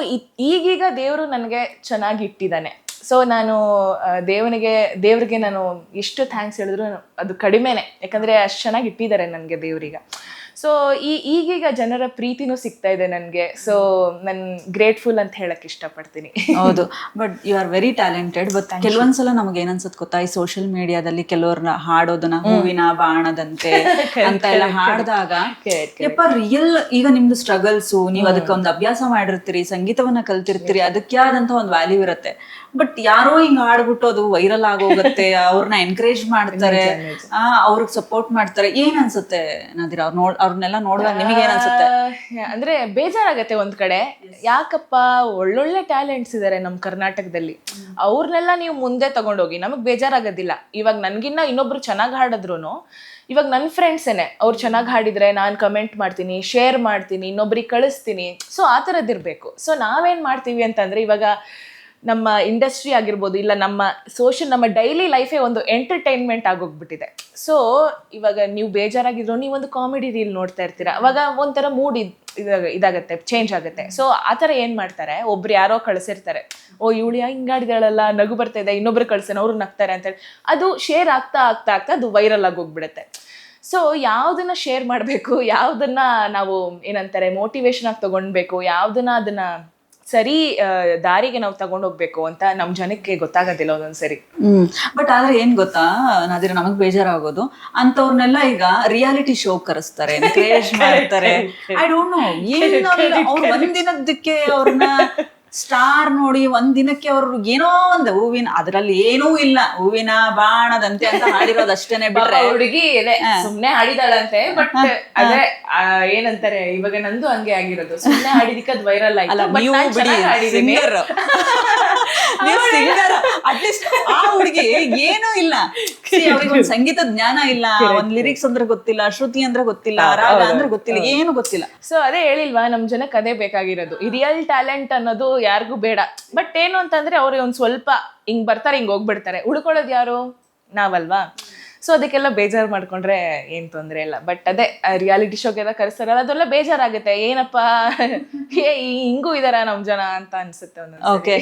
ಈಗೀಗ ದೇವರು ನನಗೆ ಚೆನ್ನಾಗಿ ಇಟ್ಟಿದ್ದಾನೆ. ಸೊ ನಾನು ದೇವ್ರಿಗೆ ನಾನು ಎಷ್ಟು ಥ್ಯಾಂಕ್ಸ್ ಹೇಳಿದ್ರು ಅದು ಕಡಿಮೆನೆ. ಯಾಕಂದರೆ ಅಷ್ಟು ಚೆನ್ನಾಗಿ ಇಟ್ಟಿದ್ದಾರೆ ನನಗೆ ದೇವ್ರೀಗ. ಸೊ ಈಗೀಗ ಜನರ ಪ್ರೀತಿನೂ ಸಿಗ್ತಾ ಇದೆ ನನಗೆ. ಸೊ ನಾನು ಗ್ರೇಟ್ಫುಲ್ ಅಂತ ಹೇಳಕ್ ಇಷ್ಟಪಡ್ತೀನಿ. ಹೌದು, but you are very talented. But ಕೆಲವೊಂದ್ಸಲ ನಮಗೆ ಏನನ್ಸುತ್ತೆ ಗೊತ್ತಾ, ಈ ಸೋಷಿಯಲ್ ಮೀಡಿಯಾದಲ್ಲಿ ಕೆಲವ್ರನ್ನ ಹಾಡೋದನ್ನ ಹೂವಿನ ಬಾಣದಂತೆ ಅಂತ ಎಲ್ಲ ಹಾಡಿದಾಗ ಯಪ್ಪ ರಿಯಲ್ ಈಗ ನಿಮ್ದು ಸ್ಟ್ರಗಲ್ಸು, ನೀವು ಅದಕ್ಕೆ ಒಂದು ಅಭ್ಯಾಸ ಮಾಡಿರ್ತೀರಿ, ಸಂಗೀತವನ್ನ ಕಲ್ತಿರ್ತೀರಿ, ಅದಕ್ಕೆ ಆದಂತ ಒಂದು ವ್ಯಾಲ್ಯೂ ಇರುತ್ತೆ. ಬಟ್ ಯಾರೋ ಹಿಂಗ್ ಹಾಡ್ಬಿಟ್ಟು ಅದು ವೈರಲ್ ಆಗೋಗುತ್ತೆ, ಅವ್ರನ್ನ ಎನ್ಕರೇಜ್ ಮಾಡ್ತಾರೆ, ಅವ್ರಿಗೆ ಸಪೋರ್ಟ್ ಮಾಡ್ತಾರೆ. ಏನ್ ಅನ್ಸುತ್ತೆ ನಾದಿರಾ ಅವ್ರನ್ನೆಲ್ಲ ನೋಡಿದಾಗ ನಿಮಗೆ ಏನ್ ಅನ್ಸುತ್ತೆ? ಅಂದ್ರೆ ಬೇಜಾರಾಗತ್ತೆ ಒಂದ್ ಕಡೆ. ಯಾಕಪ್ಪ ಒಳ್ಳೊಳ್ಳೆ ಟ್ಯಾಲೆಂಟ್ಸ್ ಇದಾರೆ ನಮ್ಮ ಕರ್ನಾಟಕದಲ್ಲಿ, ಅವ್ರನ್ನೆಲ್ಲ ನೀವು ಮುಂದೆ ತಗೊಂಡೋಗಿ. ನಮಗ್ ಬೇಜಾರಾಗೋದಿಲ್ಲ. ಇವಾಗ ನನ್ಗಿನ್ನ ಇನ್ನೊಬ್ರು ಚೆನ್ನಾಗಿ ಹಾಡಿದ್ರು, ಇವಾಗ ನನ್ನ ಫ್ರೆಂಡ್ಸೇನೆ ಅವ್ರು ಚೆನ್ನಾಗಿ ಹಾಡಿದ್ರೆ ನಾನು ಕಮೆಂಟ್ ಮಾಡ್ತೀನಿ, ಶೇರ್ ಮಾಡ್ತೀನಿ, ಇನ್ನೊಬ್ರಿಗೆ ಕಳಿಸ್ತೀನಿ. ಸೊ ಆ ಥರದ್ದಿರಬೇಕು. ಸೊ ನಾವೇನು ಮಾಡ್ತೀವಿ ಅಂತಂದರೆ, ಇವಾಗ ನಮ್ಮ ಇಂಡಸ್ಟ್ರಿ ಆಗಿರ್ಬೋದು, ಇಲ್ಲ ನಮ್ಮ ಡೈಲಿ ಲೈಫೇ ಒಂದು ಎಂಟರ್ಟೈನ್ಮೆಂಟ್ ಆಗೋಗ್ಬಿಟ್ಟಿದೆ. ಸೊ ಇವಾಗ ನೀವು ಬೇಜಾರಾಗಿದ್ರು ನೀವೊಂದು ಕಾಮಿಡಿ ರೀಲ್ ನೋಡ್ತಾ ಇರ್ತೀರಾ, ಅವಾಗ ಒಂಥರ ಮೂಡ್ ಇದಾಗತ್ತೆ, ಚೇಂಜ್ ಆಗುತ್ತೆ. ಸೊ ಆ ಥರ ಏನು ಮಾಡ್ತಾರೆ, ಒಬ್ರು ಯಾರೋ ಕಳಿಸಿರ್ತಾರೆ, ಓ ಇವಳು ಹಿಂಗಾಡಿದಾಳಲ್ಲ, ನಗು ಬರ್ತಾ ಇದೆ, ಇನ್ನೊಬ್ರು ಕಳ್ಸೇನೆ, ಅವರು ನಗ್ತಾರೆ ಅಂತೇಳಿ ಅದು ಶೇರ್ ಆಗ್ತಾ ಅದು ವೈರಲ್ ಆಗೋಗ್ಬಿಡುತ್ತೆ. ಸೊ ಯಾವುದನ್ನ ಶೇರ್ ಮಾಡಬೇಕು, ಯಾವುದನ್ನ ನಾವು ಏನಂತಾರೆ ಮೋಟಿವೇಶನ್ ಆಗಿ ತೊಗೊಳ್ಬೇಕು, ಯಾವುದನ್ನ ಅದನ್ನ ಸರಿ ದಾರಿಗೆ ನಾವು ತಗೊಂಡೋಗ್ಬೇಕು ಅಂತ ನಮ್ ಜನಕ್ಕೆ ಗೊತ್ತಾಗೋದಿಲ್ಲ ಒಂದೊಂದ್ಸರಿ. ಬಟ್ ಆದ್ರೆ ಏನ್ ಗೊತ್ತಾ ನಾದಿರ, ನಮಗ್ ಬೇಜಾರಾಗೋದು ಅಂತವ್ರನ್ನೆಲ್ಲ ಈಗ ರಿಯಾಲಿಟಿ ಶೋ ಕರೆಸ್ತಾರೆ, ಎನ್ಕರೇಜ್ ಮಾಡ್ತಾರೆ. ಐ ಡೋಂಟ್ ನೋ ಏನು ಅವ್ರು ಒಂದಿನದಕ್ಕೆ ಅವ್ರನ್ನ ಸ್ಟಾರ್ ನೋಡಿ ಒಂದಿನಕ್ಕೆ ಅವ್ರು ಏನೋ ಒಂದು ಹೂವಿನ, ಅದ್ರಲ್ಲಿ ಏನೂ ಇಲ್ಲ, ಹೂವಿನ ಬಾಣದಂತೆ ಅಂತ ಹಾಡಿರೋದಷ್ಟೇನೆ ಬಿಟ್ರೆ ಹುಡುಗಿ ಸುಮ್ನೆ ಹಾಡಿದಾಳಂತೆ. ಬಟ್ ಅದೇ ಏನಂತಾರೆ, ಇವಾಗ ನಂದು ಹಂಗೆ ಆಗಿರೋದು, ಸುಮ್ನೆ ಹಾಡಿದಕ್ಕೆ ಅದು ವೈರಲ್ ಅಲ್ಲ, ಆಯ್ತು. ನೀವು ಬಿಡಿ ಸಿಂಗರ್, ಅಟ್ಲೀಸ್ಟ್ ಆ ಹುಡುಗಿ ಏನೂ ಇಲ್ಲ, ಅವ್ರಿಗೆ ಒಂದ್ ಸಂಗೀತ ಜ್ಞಾನ ಇಲ್ಲ, ಒಂದ್ ಲಿರಿಕ್ಸ್ ಅಂದ್ರೆ ಗೊತ್ತಿಲ್ಲ, ಶ್ರುತಿ ಅಂದ್ರೆ ಗೊತ್ತಿಲ್ಲ, ರಾಗ ಅಂದ್ರೆ ಗೊತ್ತಿಲ್ಲ, ಏನು ಗೊತ್ತಿಲ್ಲ. ಸೊ ಅದೇ ಹೇಳಿಲ್ವಾ, ನಮ್ ಜನಕ್ಕೆ ಅದೇ ಬೇಕಾಗಿರೋದು. ಈ ರಿಯಲ್ ಟ್ಯಾಲೆಂಟ್ ಅನ್ನೋದು ಯಾರಿಗೂ ಬೇಡ. ಬಟ್ ಏನು ಅಂತಂದ್ರೆ ಅವ್ರಿಗೆ ಒಂದ್ ಸ್ವಲ್ಪ ಹಿಂಗ್ ಬರ್ತಾರೆ, ಹಿಂಗ್ ಹೋಗ್ಬಿಡ್ತಾರೆ. ಉಳ್ಕೊಳ್ಳೋದು ಯಾರು? ನಾವಲ್ವಾ? ಸೊ ಅದಕ್ಕೆಲ್ಲ ಬೇಜಾರು ಮಾಡ್ಕೊಂಡ್ರೆ ಏನ್ ತೊಂದ್ರೆ ಇಲ್ಲ. ಬಟ್ ಅದೇ ರಿಯಾಲಿಟಿ ಶೋಗೆಲ್ಲ ಕರೆಸ್ತಾರಲ್ಲ, ಅದೆಲ್ಲ ಬೇಜಾರಾಗುತ್ತೆ. ಏನಪ್ಪಾ ಹಿಂಗೂ ಇದಾರ ನಮ್ ಜನ ಅಂತ ಅನ್ಸುತ್ತೆ. ಓಕೆ,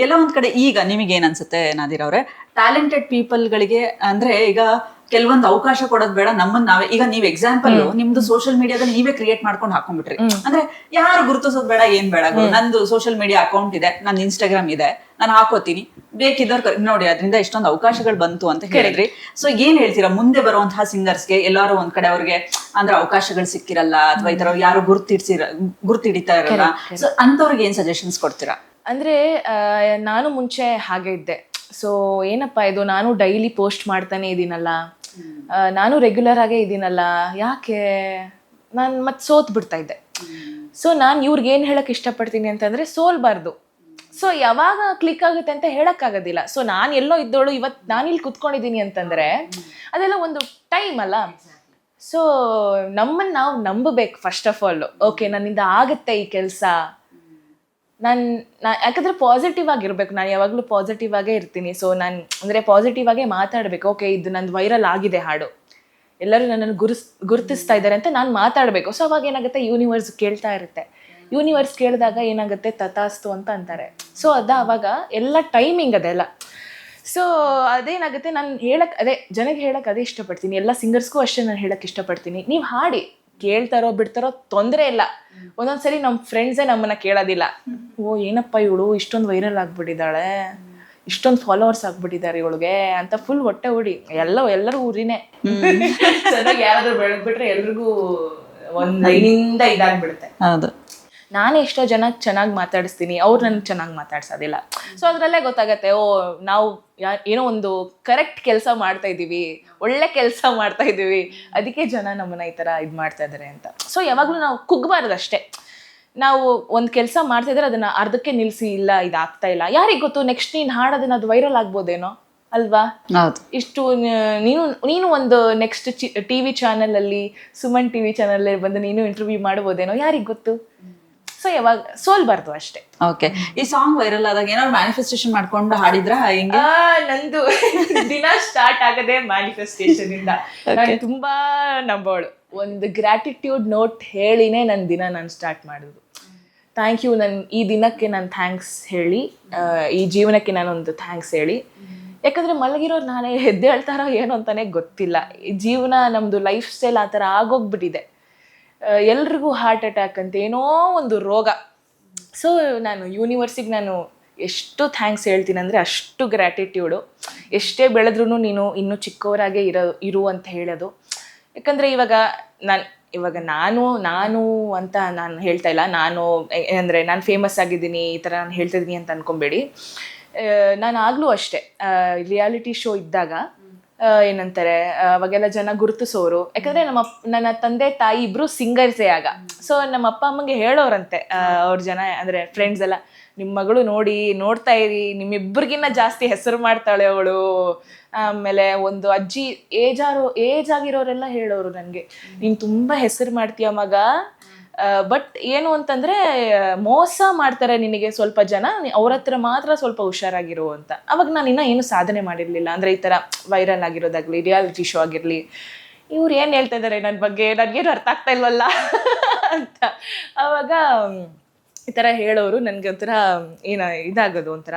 ಎಲ್ಲ ಒಂದ್ ಕಡೆ ಈಗ ನಿಮಗೆ ಏನ್ ಅನ್ಸುತ್ತೆ ನಾದಿರ್ ಅವ್ರೆ, ಟ್ಯಾಲೆಂಟೆಡ್ ಪೀಪಲ್ ಗಳಿಗೆ ಅಂದ್ರೆ ಈಗ ಕೆಲವೊಂದು ಅವಕಾಶ ಕೊಡೋದ್ ಬೇಡ, ನಮ್ಮನ್ನ ನಾವೇ, ಈಗ ನೀವ್ ಎಕ್ಸಾಂಪಲ್ ನಿಮ್ದು ಸೋಷಿಯಲ್ ಮೀಡಿಯಾದಲ್ಲಿ ನೀವೇ ಕ್ರಿಯೇಟ್ ಮಾಡ್ಕೊಂಡು ಹಾಕೊಂಡ್ಬಿಟ್ರಿ. ಅಂದ್ರೆ ಯಾರು ಗುರುತಿಸೋದ್ ಬೇಡ, ಏನ್ ಬೇಡ, ನಂದು ಸೋಷಿಯಲ್ ಮೀಡಿಯಾ ಅಕೌಂಟ್ ಇದೆ, ನಂದು ಇನ್ಸ್ಟಾಗ್ರಾಮ್ ಇದೆ, ನಾನು ಹಾಕೋತೀನಿ, ಬೇಕಿದ್ದವ್ರು ನೋಡಿ, ಅದರಿಂದ ಎಷ್ಟೊಂದು ಅವಕಾಶಗಳು ಬಂತು ಅಂತ ಹೇಳಿದ್ರಿ. ಸೊ ಏನ್ ಹೇಳ್ತೀರಾ ಮುಂದೆ ಬರುವಂತಹ ಸಿಂಗರ್ಸ್ಗೆ, ಎಲ್ಲಾರು ಒಂದ್ ಕಡೆ ಅವ್ರಿಗೆ ಅಂದ್ರೆ ಅವಕಾಶಗಳು ಸಿಕ್ಕಿರಲ್ಲ, ಅಥವಾ ಈ ತರ ಯಾರು ಗುರ್ತಿಡಿತಾ ಇರಲ್ಲ, ಸೊ ಅಂತವ್ರಿಗೆ ಏನ್ ಸಜೆಷನ್ಸ್ ಕೊಡ್ತೀರಾ? ಅಂದ್ರೆ ನಾನು ಮುಂಚೆ ಹಾಗೆ ಇದ್ದೆ. ಸೊ ಏನಪ್ಪಾ ಇದು, ನಾನು ಡೈಲಿ ಪೋಸ್ಟ್ ಮಾಡ್ತಾನೆ ಇದೀನಲ್ಲ, ನಾನು ರೆಗ್ಯುಲರ್ ಆಗೇ ಇದೀನಲ್ಲ, ಯಾಕೆ ನಾನು ಮತ್ತೆ ಸೋತ್ ಬಿಡ್ತಾ ಇದ್ದೆ. ಸೊ ನಾನು ಇವ್ರಿಗೆ ಏನು ಹೇಳಕ್ ಇಷ್ಟಪಡ್ತೀನಿ ಅಂತಂದ್ರೆ, ಸೋಲ್ಬಾರ್ದು. ಸೊ ಯಾವಾಗ ಕ್ಲಿಕ್ ಆಗುತ್ತೆ ಅಂತ ಹೇಳಕ್ಕಾಗೋದಿಲ್ಲ. ಸೊ ನಾನು ಎಲ್ಲೋ ಇದ್ದೋಳು ಇವತ್ತು ನಾನು ಇಲ್ಲಿ ಕುತ್ಕೊಂಡಿದ್ದೀನಿ ಅಂತಂದ್ರೆ ಅದೆಲ್ಲ ಒಂದು ಟೈಮ್ ಅಲ್ಲ. ಸೊ ನಮ್ಮನ್ನು ನಾವು ನಂಬಬೇಕು ಫಸ್ಟ್ ಆಫ್ ಆಲ್. ಓಕೆ, ನನ್ನಿಂದ ಆಗುತ್ತೆ ಈ ಕೆಲಸ, ನಾನು ಯಾಕಂದರೆ ಪಾಸಿಟಿವ್ ಆಗಿರ್ಬೇಕು. ನಾನು ಯಾವಾಗಲೂ ಪಾಸಿಟಿವ್ ಆಗೇ ಇರ್ತೀನಿ. ಸೊ ನಾನು ಅಂದರೆ ಪಾಸಿಟಿವ್ ಆಗೇ ಮಾತಾಡಬೇಕು. ಓಕೆ, ಇದು ನಂದು ವೈರಲ್ ಆಗಿದೆ ಹಾಡು, ಎಲ್ಲರೂ ನನ್ನನ್ನು ಗುರುತಿಸ್ತಾ ಇದ್ದಾರೆ ಅಂತ ನಾನು ಮಾತಾಡಬೇಕು. ಸೊ ಅವಾಗ ಏನಾಗುತ್ತೆ, ಯೂನಿವರ್ಸ್ ಕೇಳ್ತಾ ಇರುತ್ತೆ. ಯೂನಿವರ್ಸ್ ಕೇಳಿದಾಗ ಏನಾಗುತ್ತೆ, ತಥಾಸ್ತು ಅಂತ ಅಂತಾರೆ. ಸೊ ಅವಾಗ ಎಲ್ಲ ಟೈಮಿಂಗ್ ಅದೆಲ್ಲ. ಸೊ ಅದೇನಾಗುತ್ತೆ, ನಾನು ಅದೇ ಜನಕ್ಕೆ ಹೇಳಕ್ಕೆ ಅದೇ ಇಷ್ಟಪಡ್ತೀನಿ. ಎಲ್ಲ ಸಿಂಗರ್ಸ್ಗೂ ಅಷ್ಟೇ ನಾನು ಹೇಳಕ್ಕೆ ಇಷ್ಟಪಡ್ತೀನಿ, ನೀವು ಹಾಡಿ, ಕೇಳ್ತಾರೋ ಬಿಡ್ತಾರೋ ತೊಂದರೆ ಇಲ್ಲ. ಒಂದೊಂದ್ಸರಿ ನಮ್ಮ ಫ್ರೆಂಡ್ಸೇ ನಮ್ಮನ್ನ ಕೇಳೋದಿಲ್ಲ, ಓ ಏನಪ್ಪ ಇವಳು ಇಷ್ಟೊಂದು ವೈರಲ್ ಆಗ್ಬಿಟ್ಟಿದ್ದಾಳೆ, ಇಷ್ಟೊಂದು ಫಾಲೋವರ್ಸ್ ಆಗ್ಬಿಟ್ಟಿದ್ದಾರೆ ಇವಳಿಗೆ ಅಂತ ಫುಲ್ ಹೊಟ್ಟೆ ಹೊಡಿ. ಎಲ್ಲರೂ ಊರಿನೇ ಚೆನ್ನಾಗಿ ಯಾರಾದ್ರೂ ಬೆಳೆದ್ಬಿಟ್ರೆ ಎಲ್ರಿಗೂ ಒಂದ್ ಲೈನಿಂದ ಇದಾಗ್ಬಿಡುತ್ತೆ. ಹೌದು, ನಾನೇ ಎಷ್ಟೋ ಜನಕ್ಕೆ ಚೆನ್ನಾಗಿ ಮಾತಾಡಿಸ್ತೀನಿ, ಅವ್ರು ನನಗೆ ಚೆನ್ನಾಗಿ ಮಾತಾಡ್ಸೋದಿಲ್ಲ. ಸೊ ಅದರಲ್ಲೇ ಗೊತ್ತಾಗತ್ತೆ, ಓ ನಾವು ಏನೋ ಒಂದು ಕರೆಕ್ಟ್ ಕೆಲಸ ಮಾಡ್ತಾ ಇದ್ದೀವಿ, ಒಳ್ಳೆ ಕೆಲಸ ಮಾಡ್ತಾ ಇದ್ದೀವಿ, ಅದಕ್ಕೆ ಜನ ನಮ್ಮನ್ನ ಈ ಥರ ಇದು ಮಾಡ್ತಾ ಇದ್ದಾರೆ ಅಂತ. ಸೊ ಯಾವಾಗಲೂ ನಾವು ಕುಗ್ಬಾರ್ದು ಅಷ್ಟೇ. ನಾವು ಒಂದು ಕೆಲಸ ಮಾಡ್ತಾಯಿದ್ರೆ ಅದನ್ನು ಅರ್ಧಕ್ಕೆ ನಿಲ್ಲಿಸಿ, ಇಲ್ಲ ಇದಾಗ್ತಾ ಇಲ್ಲ, ಯಾರಿಗೆ ಗೊತ್ತು ನೆಕ್ಸ್ಟ್ ನೀನು ಹಾಡೋದನ್ನ ಅದು ವೈರಲ್ ಆಗ್ಬೋದೇನೋ ಅಲ್ವಾ? ಇಷ್ಟು ನೀನು ಒಂದು ನೆಕ್ಸ್ಟ್ TV ಚಾನಲಲ್ಲಿ, ಸುಮನ್ TV ಚಾನಲಲ್ಲಿ ಬಂದು ನೀನು ಇಂಟರ್ವ್ಯೂ ಮಾಡ್ಬೋದೇನೋ, ಯಾರಿಗೆ ಗೊತ್ತು? ಸೊ ಯಾವಾಗ ಸೋಲ್ಬಾರ್ದು ಅಷ್ಟೇ. ಓಕೆ, ಈ ಸಾಂಗ್ ವೈರಲ್ ಆದಾಗ ಏನಾದ್ರು ಮ್ಯಾನಿಫೆಸ್ಟೇಷನ್ ಮಾಡ್ಕೊಂಡು ಹಾಡಿದ್ರ? ನಂದು ದಿನ ಸ್ಟಾರ್ಟ್ ಆಗದೆ ಮ್ಯಾನಿಫೆಸ್ಟೇಷನ್ ಇಂದ. ನಾನು ತುಂಬಾ ನಂಬೋಳು. ಒಂದು ಗ್ರಾಟಿಟ್ಯೂಡ್ ನೋಟ್ ಹೇಳಿನೇ ನನ್ನ ದಿನ ನಾನು ಸ್ಟಾರ್ಟ್ ಮಾಡೋದು. ಥ್ಯಾಂಕ್ ಯು, ಈ ದಿನಕ್ಕೆ ನಾನು ಥ್ಯಾಂಕ್ಸ್ ಹೇಳಿ, ಈ ಜೀವನಕ್ಕೆ ನಾನೊಂದು ಥ್ಯಾಂಕ್ಸ್ ಹೇಳಿ. ಯಾಕಂದರೆ ಮಲಗಿರೋರು ನಾನೇ ಎದ್ದು ಹೇಳ್ತಾರೋ ಏನೋ ಅಂತಾನೆ ಗೊತ್ತಿಲ್ಲ. ಈ ಜೀವನ ನಮ್ಮದು ಲೈಫ್ ಸ್ಟೈಲ್ ಆ ಥರ ಆಗೋಗ್ಬಿಟ್ಟಿದೆ. ಎಲ್ರಿಗೂ ಹಾರ್ಟ್ ಅಟ್ಯಾಕ್ ಅಂತ ಏನೋ ಒಂದು ರೋಗ. ಸೊ ನಾನು ಯೂನಿವರ್ಸಿಗೆ ನಾನು ಎಷ್ಟು ಥ್ಯಾಂಕ್ಸ್ ಹೇಳ್ತೀನಿ ಅಂದರೆ ಅಷ್ಟು ಗ್ರ್ಯಾಟಿಟ್ಯೂಡು. ಎಷ್ಟೇ ಬೆಳೆದ್ರೂ ನೀನು ಇನ್ನೂ ಚಿಕ್ಕವರಾಗೇ ಇರು ಅಂತ ಹೇಳೋದು. ಯಾಕಂದರೆ ಇವಾಗ ನಾನು ಅಂತ ನಾನು ಹೇಳ್ತಾ ಇಲ್ಲ. ಅಂದರೆ ನಾನು ಫೇಮಸ್ ಆಗಿದ್ದೀನಿ ಈ ಥರ ನಾನು ಹೇಳ್ತಾ ಇದ್ದೀನಿ ಅಂತ ಅನ್ಕೊಬೇಡಿ. ನಾನು ಆಗಲೂ ಅಷ್ಟೇ, ರಿಯಾಲಿಟಿ ಶೋ ಇದ್ದಾಗ ಏನಂತಾರೆ, ಅವಾಗೆಲ್ಲ ಜನ ಗುರುತಿಸೋರು. ಯಾಕಂದರೆ ನನ್ನ ತಂದೆ ತಾಯಿ ಇಬ್ಬರು ಸಿಂಗರ್ಸೇ ಆಗ. ಸೊ ನಮ್ಮ ಅಪ್ಪ ಅಮ್ಮಂಗೆ ಹೇಳೋರಂತೆ ಅವ್ರ ಜನ, ಅಂದರೆ ಫ್ರೆಂಡ್ಸ್ ಎಲ್ಲ, ನಿಮ್ಮ ಮಗಳು ನೋಡ್ತಾ ಇರಿ, ನಿಮ್ಮಿಬ್ಬರಿಗಿನ್ನ ಜಾಸ್ತಿ ಹೆಸರು ಮಾಡ್ತಾಳೆ ಅವಳು. ಆಮೇಲೆ ಒಂದು ಅಜ್ಜಿ ಏಜ್ ಆಗಿರೋರೆಲ್ಲ ಹೇಳೋರು ನನಗೆ, ನೀನು ತುಂಬ ಹೆಸರು ಮಾಡ್ತೀಯ ಮಗ, ಬಟ್ ಏನು ಅಂತಂದರೆ ಮೋಸ ಮಾಡ್ತಾರೆ ನಿನಗೆ ಸ್ವಲ್ಪ ಜನ, ಅವ್ರ ಹತ್ರ ಮಾತ್ರ ಸ್ವಲ್ಪ ಹುಷಾರಾಗಿರು ಅಂತ. ಅವಾಗ ನಾನು ಇನ್ನೂ ಏನು ಸಾಧನೆ ಮಾಡಿರಲಿಲ್ಲ. ಅಂದರೆ ಈ ಥರ ವೈರಲ್ ಆಗಿರೋದಾಗಲಿ, ರಿಯಾಲಿಟಿ ಶೋ ಆಗಿರಲಿ, ಇವ್ರು ಏನು ಹೇಳ್ತಾ ಇದ್ದಾರೆ ನನ್ನ ಬಗ್ಗೆ, ನನಗೇನು ಅರ್ಥ ಆಗ್ತಾ ಇಲ್ವಲ್ಲ ಅಂತ. ಆವಾಗ ಈ ಥರ ಹೇಳೋರು ನನಗೆ ಒಂಥರ ಇದಾಗೋದು, ಒಂಥರ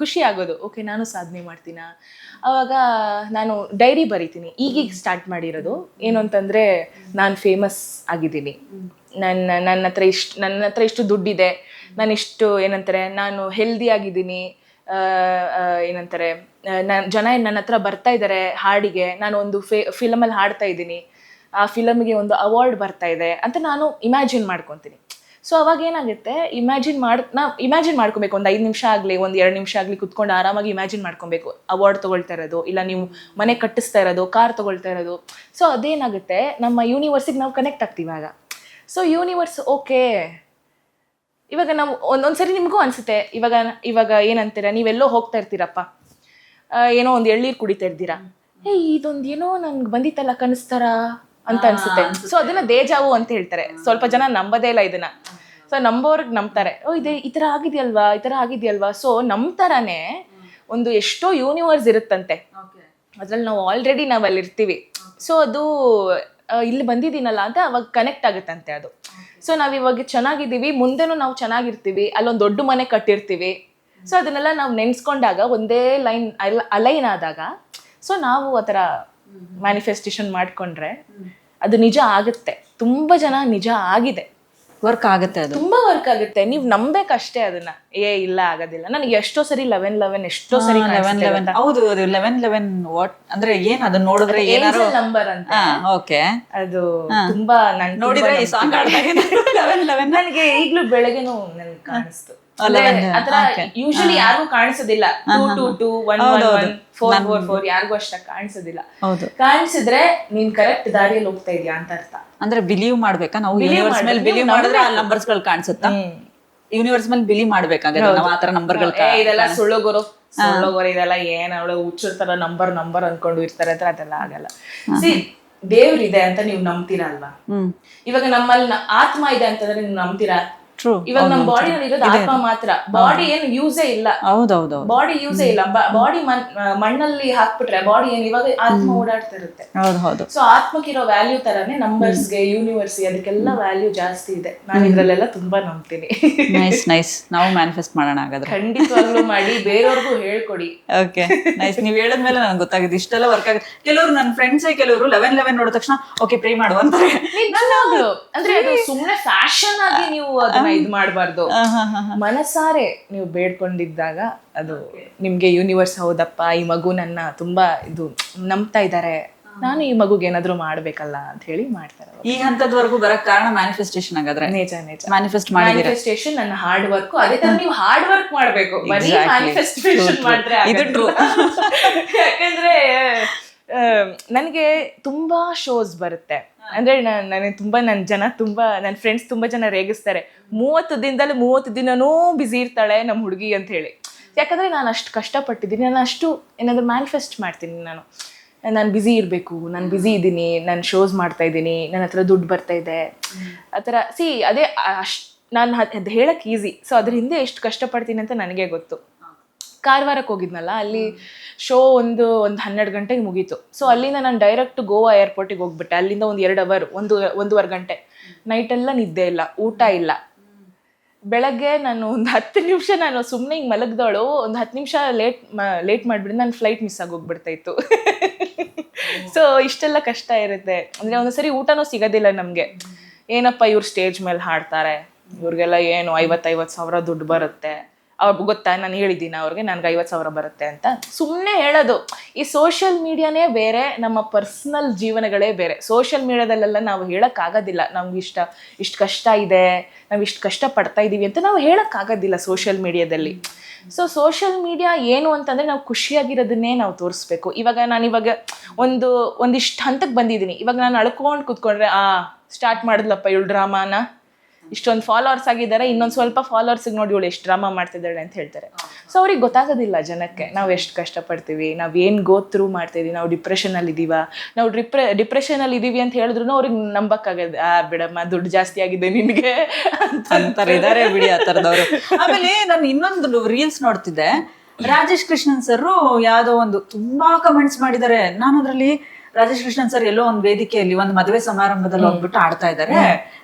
ಖುಷಿ ಆಗೋದು. ಓಕೆ, ನಾನು ಸಾಧನೆ ಮಾಡ್ತೀನ. ಆವಾಗ ನಾನು ಡೈರಿ ಬರಿತೀನಿ. ಈಗೀಗ ಸ್ಟಾರ್ಟ್ ಮಾಡಿರೋದು. ಏನು ಅಂತಂದರೆ, ನಾನು ಫೇಮಸ್ ಆಗಿದ್ದೀನಿ, ನನ್ನ ಹತ್ರ ಇಷ್ಟು ದುಡ್ಡಿದೆ, ನಾನು ಇಷ್ಟು ಏನಂತಾರೆ ನಾನು ಹೆಲ್ದಿ ಆಗಿದ್ದೀನಿ, ಏನಂತಾರೆ ಜನ ನನ್ನ ಹತ್ರ ಬರ್ತಾ ಇದ್ದಾರೆ ಹಾಡಿಗೆ, ನಾನು ಒಂದು ಫಿಲಮಲ್ಲಿ ಹಾಡ್ತಾ ಇದ್ದೀನಿ, ಆ ಫಿಲಮ್ಗೆ ಒಂದು ಅವಾರ್ಡ್ ಬರ್ತಾ ಇದೆ ಅಂತ ನಾನು ಇಮ್ಯಾಜಿನ್ ಮಾಡ್ಕೊತೀನಿ. ಸೊ ಅವಾಗ ಏನಾಗುತ್ತೆ, ಇಮ್ಯಾಜಿನ್ ಮಾಡ್ಕೊಬೇಕು. ಒಂದು 5 ನಿಮಿಷ ಆಗಲಿ, ಒಂದು 2 ನಿಮಿಷ ಆಗಲಿ ಕುತ್ಕೊಂಡು ಆರಾಮಾಗಿ ಇಮ್ಯಾಜಿನ್ ಮಾಡ್ಕೊಬೇಕು. ಅವಾರ್ಡ್ ತೊಗೊಳ್ತಾ ಇರೋದು, ಇಲ್ಲ ನೀವು ಮನೆ ಕಟ್ಟಿಸ್ತಾ ಇರೋದು, ಕಾರ್ ತೊಗೊಳ್ತಾ ಇರೋದು. ಸೊ ಅದೇನಾಗುತ್ತೆ, ನಮ್ಮ ಯೂನಿವರ್ಸಿಗೆ ನಾವು ಕನೆಕ್ಟ್ ಆಗ್ತೀವಿ ಆಗ. ಸೊ ಯೂನಿವರ್ಸ್ ಓಕೆ, ಇವಾಗ ನಾವು ಒಂದೊಂದ್ಸರಿ ನಿಮಗೂ ಅನಿಸುತ್ತೆ, ಇವಾಗ ಏನಂತೀರ, ನೀವೆಲ್ಲೋ ಹೋಗ್ತಾ ಇರ್ತೀರಪ್ಪ, ಏನೋ ಒಂದು ಎಳ್ನೀರು ಕುಡಿತಾ ಇರ್ತೀರಾ, ಇದೊಂದು ಏನೋ ನನ್ಗೆ ಬಂದಿತ್ತಲ್ಲ ಕನಿಸ್ತಾರ ಅಂತ ಅನ್ಸುತ್ತೆ. ಸೊ ಅದನ್ನ ದೇಜಾವು ಅಂತ ಹೇಳ್ತಾರೆ. ಸ್ವಲ್ಪ ಜನ ನಂಬೋದೇ ಇಲ್ಲ ಇದನ್ನ. ಸೊ ನಂಬೋರ್ಗ್ ನಂಬ್ತಾರೆ, ಈ ಥರ ಆಗಿದೆಯಲ್ವಾ. ಸೊ ನಮ್ಮ ಥರನೇ ಒಂದು ಎಷ್ಟೋ ಯೂನಿವರ್ಸ್ ಇರುತ್ತಂತೆ, ಅದ್ರಲ್ಲಿ ನಾವು ಆಲ್ರೆಡಿ ನಾವು ಅಲ್ಲಿ ಇರ್ತೀವಿ. ಸೊ ಅದು ಇಲ್ಲಿ ಬಂದಿದ್ದೀನಲ್ಲ ಅಂತ ಅವಾಗ ಕನೆಕ್ಟ್ ಆಗುತ್ತಂತೆ ಅದು. ಸೊ ನಾವಿವಾಗ ಚೆನ್ನಾಗಿದ್ದೀವಿ, ಮುಂದೆನೂ ನಾವು ಚೆನ್ನಾಗಿರ್ತೀವಿ, ಅಲ್ಲೊಂದು ದೊಡ್ಡ ಮನೆ ಕಟ್ಟಿರ್ತೀವಿ. ಸೊ ಅದನ್ನೆಲ್ಲ ನಾವು ನೆನ್ಸ್ಕೊಂಡಾಗ ಒಂದೇ ಲೈನ್ ಅಲೈನ್ ಆದಾಗ, ಸೊ ನಾವು ಆ ಥರ ಮ್ಯಾನಿಫೆಸ್ಟೇಷನ್ ಮಾಡ್ಕೊಂಡ್ರೆ ಅದು ನಿಜ ಆಗುತ್ತೆ. ತುಂಬಾ ಜನ ನಿಜ ಆಗಿದೆ, ವರ್ಕ್ ಆಗುತ್ತೆ, ಅದು ತುಂಬಾ ವರ್ಕ್ ಆಗುತ್ತೆ. ನೀವು ನಂಬೇಕಷ್ಟೇ ಅದನ್ನ. ಇಲ್ಲ ಆಗೋದಿಲ್ಲ. ನನಗೆ ಎಷ್ಟೋ ಸರಿ 11 ಎಷ್ಟೋ ಸರಿ 11 ಹೌದು, 11 ವಾಟ್ ಅಂದ್ರೆ ಏನ್ ಅದನ್ನ ನೋಡಿದ್ರೆ ಏನಾರು ನಂಬರ್ ಅಂತ. ಓಕೆ, ಅದು ತುಂಬಾ ನಾನು ನೋಡಿದ್ರೆ ಈ ಸಾಂಗ್ ಆಡ್ದಾಗ 11 ನನಗೆ ಈಗ್ಲೂ ಬೆಳಗ್ಗೆನೂ ನನ್ಗೆ ಕಾಣಿಸ್ತು. ಆತರ ಯೂಶಲಿ ಯಾರಿಗೂ ಕಾಣಿಸೋದಿಲ್ಲ. 222 111 444 ಯಾರಿಗೂ ಅಷ್ಟಾಗಿ ಕಾಣಿಸೋದಿಲ್ಲ. ಕಾಣಿಸಿದ್ರೆ ನೀನ್ ಕರೆಕ್ಟ್ ದಾರಿಯಲ್ಲಿ ಹೋಗ್ತಾ ಇದೀಯಾ ಅಂತ ಅರ್ಥ. ಅಂದ್ರೆ ಬಿಲೀವ್ ಮಾಡ್ಬೇಕಾ ನಾವು? ಯೂನಿವರ್ಸ್ ಮೇಲೆ ಬಿಲೀವ್ ಮಾಡಿದ್ರೆ ಆ ನಂಬರ್ಸ್ ಗಳು ಕಾಣಿಸುತ್ತಾ? ಯೂನಿವರ್ಸ್ ಮೇಲೆ ಬಿಲೀವ್ ಮಾಡ್ಬೇಕಾಗತ್ತೆ ನಾವು ಆತರ ನಂಬರ್ಗಳು. ಇದೆಲ್ಲ ಸುಳ್ಳೋಗೋರು ಇದೆಲ್ಲ ಏನ್ ಅವಳು ಹುಚ್ಚಿರ್ತಾರ ನಂಬರ್ ಅನ್ಕೊಂಡು ಇರ್ತಾರೆ ಅಂತ, ಅದೆಲ್ಲ ಆಗಲ್ಲ. ಸಿ ದೇವ್ರಿದೆ ಅಂತ ನೀವು ನಂಬ್ತೀರಾ ಅಲ್ವಾ? ಇವಾಗ ನಮ್ಮಲ್ಲಿ ಆತ್ಮ ಇದೆ ಅಂತಂದ್ರೆ ನೀವು ನಂಬ್ತೀರಾ? ಇವಾಗ ನಮ್ಮ ಬಾಡಿಯಲ್ಲಿ ಇರೋದು ಆತ್ಮ ಮಾತ್ರ. ಬಾಡಿ ಏನು ಯೂಸೇ ಇಲ್ಲ. ಹೌದೌದು, ಬಾಡಿ ಯೂಸೇ ಇಲ್ಲ. ಬಾಡಿ ಮಣ್ಣಲ್ಲಿ ಹಾಕ್ಬಿಟ್ರೆ ಬಾಡಿ ಏನ್ ಇವಾಗ ಆತ್ಮ ಓಡಾಡ್ತಾ ಇರುತ್ತೆ. ಸೊ ಆತ್ಮಕ್ಕಿರೋ ವ್ಯಾಲ್ಯೂ ತರಾನೇ ನಂಬರ್ಸ್ಗೆ, ಯೂನಿವರ್ಸ್ ಅದಕ್ಕೆಲ್ಲ ವ್ಯಾಲ್ಯೂ ಜಾಸ್ತಿ ಇದೆ. ನಾನು ಇದ್ರಲ್ಲೆಲ್ಲ ತುಂಬಾ ನಂಬ್ತೀನಿ. ನೈಸ್. ನಾವು ಮ್ಯಾನಿಫೆಸ್ಟ್ ಮಾಡೋಣ ಹಾಗಾದ್ರೆ. ಖಂಡಿತವಾಗ್ಲೂ ಮಾಡಿ, ಬೇರೆಯವ್ರಿಗೂ ಹೇಳ್ಕೊಡಿ. Okay, nice. ನೀವ್ ಹೇಳದ್ಮೇಲೆ ನನಗೆ ಗೊತ್ತಾಗಿದೆ ಇಷ್ಟೆಲ್ಲ ವರ್ಕ್ ಆಗುತ್ತೆ. ಕೆಲವರು ನನ್ನ ಫ್ರೆಂಡ್ಸ್ ಕೆಲವರು 11 ನೋಡಿದ ತಕ್ಷಣ ಓಕೆ ಪ್ರೇ ಮಾಡುವ ಅಂತಾರೆ. ಅಂದ್ರೆ ಅದು ಸುಮ್ನೆ ಫ್ಯಾಷನ್ ಆಗಿ ನೀವು ಅದನ್ನ ಇದ್ ಮಾಡ್ಬಾರ್ದು. ಮನಸಾರೆ ನೀವು ಬೇಡ್ಕೊಂಡಿದ್ದಾಗ ಅದು ನಿಮ್ಗೆ ಯೂನಿವರ್ಸ್ ಹೌದಪ್ಪ, ಈ ಮಗು ನನ್ನ ತುಂಬಾ ಇದು ನಂಬ್ತಾ ಇದ್ದಾರೆ, ನಾನು ಈ ಮಗುಗೆ ಏನಾದ್ರು ಮಾಡ್ಬೇಕಲ್ಲ ಅಂತ ಹೇಳಿ ಮಾಡ್ತಾರೆ. ಈ ಹಂತದವರೆಗೂ ಬರಕ್ ಕಾರಣ ಮ್ಯಾನಿಫೆಸ್ಟೇಷನ್ ಆಗಾದ್ರೆ? ನಿಜ ಮ್ಯಾನಿಫೆಸ್ಟ್ ಮಾಡಿದ್ರೆ ಮ್ಯಾನಿಫೆಸ್ಟೇಷನ್ ನನ್ನ ಹಾರ್ಡ್ ವರ್ಕ್. ಅದೇ ತರ ನೀವು ಹಾರ್ಡ್ ವರ್ಕ್ ಮಾಡ್ಬೇಕು, ಬರೀ ಮ್ಯಾನಿಫೆಸ್ಟೇಷನ್ ಮಾಡಿದ್ರೆ ಇದು ಟ್ರೂ. ಯಾಕಂದ್ರೆ ನನಗೆ ತುಂಬಾ ಶೋಸ್ ಬರುತ್ತೆ. ಅಂದ್ರೆ ನನಗೆ ತುಂಬಾ ನನ್ನ ಫ್ರೆಂಡ್ಸ್ ತುಂಬಾ ಜನ ರೇಗಿಸ್ತಾರೆ, 30 ದಿನದಲ್ಲಿ 30 ದಿನನೂ ಬ್ಯುಸಿ ಇರ್ತಾಳೆ ನಮ್ಮ ಹುಡುಗಿ ಅಂತ ಹೇಳಿ. ಯಾಕಂದ್ರೆ ನಾನು ಅಷ್ಟು ಕಷ್ಟಪಟ್ಟಿದ್ದೀನಿ, ನಾನು ಅಷ್ಟು ಏನಾದ್ರು ಮ್ಯಾನಿಫೆಸ್ಟ್ ಮಾಡ್ತೀನಿ. ನಾನು ಬ್ಯುಸಿ ಇರಬೇಕು, ನಾನು ಬ್ಯುಸಿ ಇದ್ದೀನಿ, ನಾನು ಶೋಸ್ ಮಾಡ್ತಾ ಇದ್ದೀನಿ, ನನ್ನ ಹತ್ರ ದುಡ್ಡು ಬರ್ತಾ ಇದೆ ಆ ಥರ. ಅದೇ ನಾನು ಅದು ಹೇಳಕ್ಕೆ ಈಸಿ. ಸೊ ಅದ್ರ ಹಿಂದೆ ಎಷ್ಟು ಕಷ್ಟಪಡ್ತೀನಿ ಅಂತ ನನಗೆ ಗೊತ್ತು. ಕಾರವಾರಕ್ಕೆ ಹೋಗಿದ್ನಲ್ಲ, ಅಲ್ಲಿ ಶೋ ಒಂದು 12 ಗಂಟೆಗೆ ಮುಗೀತು. ಸೊ ಅಲ್ಲಿಂದ ನಾನು ಡೈರೆಕ್ಟ್ ಗೋವಾ ಏರ್ಪೋರ್ಟಿಗೆ ಹೋಗ್ಬಿಟ್ಟೆ. ಅಲ್ಲಿಂದ ಒಂದು 2 ಅವರ್, 1.5 ಗಂಟೆ. ನೈಟೆಲ್ಲ ನಿದ್ದೆ ಇಲ್ಲ, ಊಟ ಇಲ್ಲ. ಬೆಳಗ್ಗೆ ನಾನು ಒಂದು 10 ನಿಮಿಷ ನಾನು ಸುಮ್ಮನೆ ಹಿಂಗೆ ಮಲಗ್ದವಳು, ಒಂದು 10 ನಿಮಿಷ ಲೇಟ್ ಮಾಡಿಬಿಟ್ಟು ನನ್ನ ಫ್ಲೈಟ್ ಮಿಸ್ ಆಗೋಗ್ಬಿಡ್ತಾ ಇತ್ತು. ಸೊ ಇಷ್ಟೆಲ್ಲ ಕಷ್ಟ ಇರುತ್ತೆ. ಅಂದರೆ ಒಂದೊಂದ್ಸರಿ ಊಟನೂ ಸಿಗೋದಿಲ್ಲ ನಮಗೆ. ಏನಪ್ಪ ಇವ್ರು ಸ್ಟೇಜ್ ಮೇಲೆ ಹಾಡ್ತಾರೆ, ಇವ್ರಿಗೆಲ್ಲ ಏನು 50 ಸಾವಿರ ದುಡ್ಡು ಬರುತ್ತೆ, ಅವ್ರಿಗೆ ಗೊತ್ತಾ, ನಾನು ಹೇಳಿದ್ದೀನಿ ಅವ್ರಿಗೆ ನನಗೆ 50,000 ಬರುತ್ತೆ ಅಂತ ಸುಮ್ಮನೆ ಹೇಳೋದು. ಈ ಸೋಷಿಯಲ್ ಮೀಡಿಯಾನೇ ಬೇರೆ, ನಮ್ಮ ಪರ್ಸ್ನಲ್ ಜೀವನಗಳೇ ಬೇರೆ. ಸೋಷಿಯಲ್ ಮೀಡಿಯಾದಲ್ಲೆಲ್ಲ ನಾವು ಹೇಳೋಕ್ಕಾಗೋದಿಲ್ಲ ನಮ್ಗೆ ಇಷ್ಟು ಕಷ್ಟ ಇದೆ, ನಾವು ಇಷ್ಟು ಕಷ್ಟ ಪಡ್ತಾ ಇದ್ದೀವಿ ಅಂತ ನಾವು ಹೇಳೋಕ್ಕಾಗೋದಿಲ್ಲ ಸೋಷಿಯಲ್ ಮೀಡಿಯಾದಲ್ಲಿ. ಸೊ ಸೋಷಿಯಲ್ ಮೀಡಿಯಾ ಏನು ಅಂತಂದರೆ ನಾವು ಖುಷಿಯಾಗಿರೋದನ್ನೇ ನಾವು ತೋರಿಸ್ಬೇಕು. ನಾನಿವಾಗ ಒಂದಿಷ್ಟು ಹಂತಕ್ಕೆ ಬಂದಿದ್ದೀನಿ. ಇವಾಗ ನಾನು ಅಳ್ಕೊಂಡು ಕೂತ್ಕೊಂಡ್ರೆ ಸ್ಟಾರ್ಟ್ ಮಾಡಿದ್ಲಪ್ಪ ಇವಳು ಡ್ರಾಮಾನ, ಇಷ್ಟೊಂದು ಫಾಲೋವರ್ಸ್ ಆಗಿದ್ದಾರೆ, ಇನ್ನೊಂದು ಸ್ವಲ್ಪ ಫಾಲೋವರ್ಸಿಗೆ ನೋಡಿ ಇವಳು ಎಷ್ಟು ಡ್ರಾಮಾ ಮಾಡ್ತಿದ್ದಾಳೆ ಅಂತ ಹೇಳ್ತಾರೆ. ಸೊ ಅವ್ರಿಗೆ ಗೊತ್ತಾಗೋದಿಲ್ಲ ಜನಕ್ಕೆ ನಾವು ಎಷ್ಟು ಕಷ್ಟಪಡ್ತೀವಿ, ನಾವು ಏನು ಗೋ ಥ್ರೂ ಮಾಡ್ತಿದ್ದೀವಿ, ನಾವು ಡಿಪ್ರೆಷನಲ್ಲಿ ಇದ್ದೀವ, ನಾವು ಡಿಪ್ರೆಷನಲ್ಲಿ ಇದ್ದೀವಿ ಅಂತ ಹೇಳಿದ್ರು ಅವ್ರಿಗೆ ನಂಬಕ್ಕಾಗದು. ಬಿಡಮ್ಮ ದುಡ್ಡು ಜಾಸ್ತಿ ಆಗಿದೆ ನಿನಗೆ ಅಂತಾರೆ, ಇದಾರೆ ಬಿಡಿ ಆ ಥರದವರು. ಆಮೇಲೆ ನಾನು ಇನ್ನೊಂದು ರೀಲ್ಸ್ ನೋಡ್ತಿದ್ದೆ, ರಾಜೇಶ್ ಕೃಷ್ಣನ್ ಸರ್ ಯಾವುದೋ ಒಂದು ತುಂಬಾ ಕಮೆಂಟ್ಸ್ ಮಾಡಿದ್ದಾರೆ. ನಾನು ಅದರಲ್ಲಿ ರಾಜೇಶ್ ಕೃಷ್ಣನ್ ಸರ್ ಎಲ್ಲೋ ಒಂದ್ ವೇದಿಕೆಯಲ್ಲಿ ಒಂದು ಮದುವೆ ಸಮಾರಂಭದಲ್ಲಿ ಹೋಗ್ಬಿಟ್ಟು ಆಡ್ತಾ ಇದ್ದಾರೆ.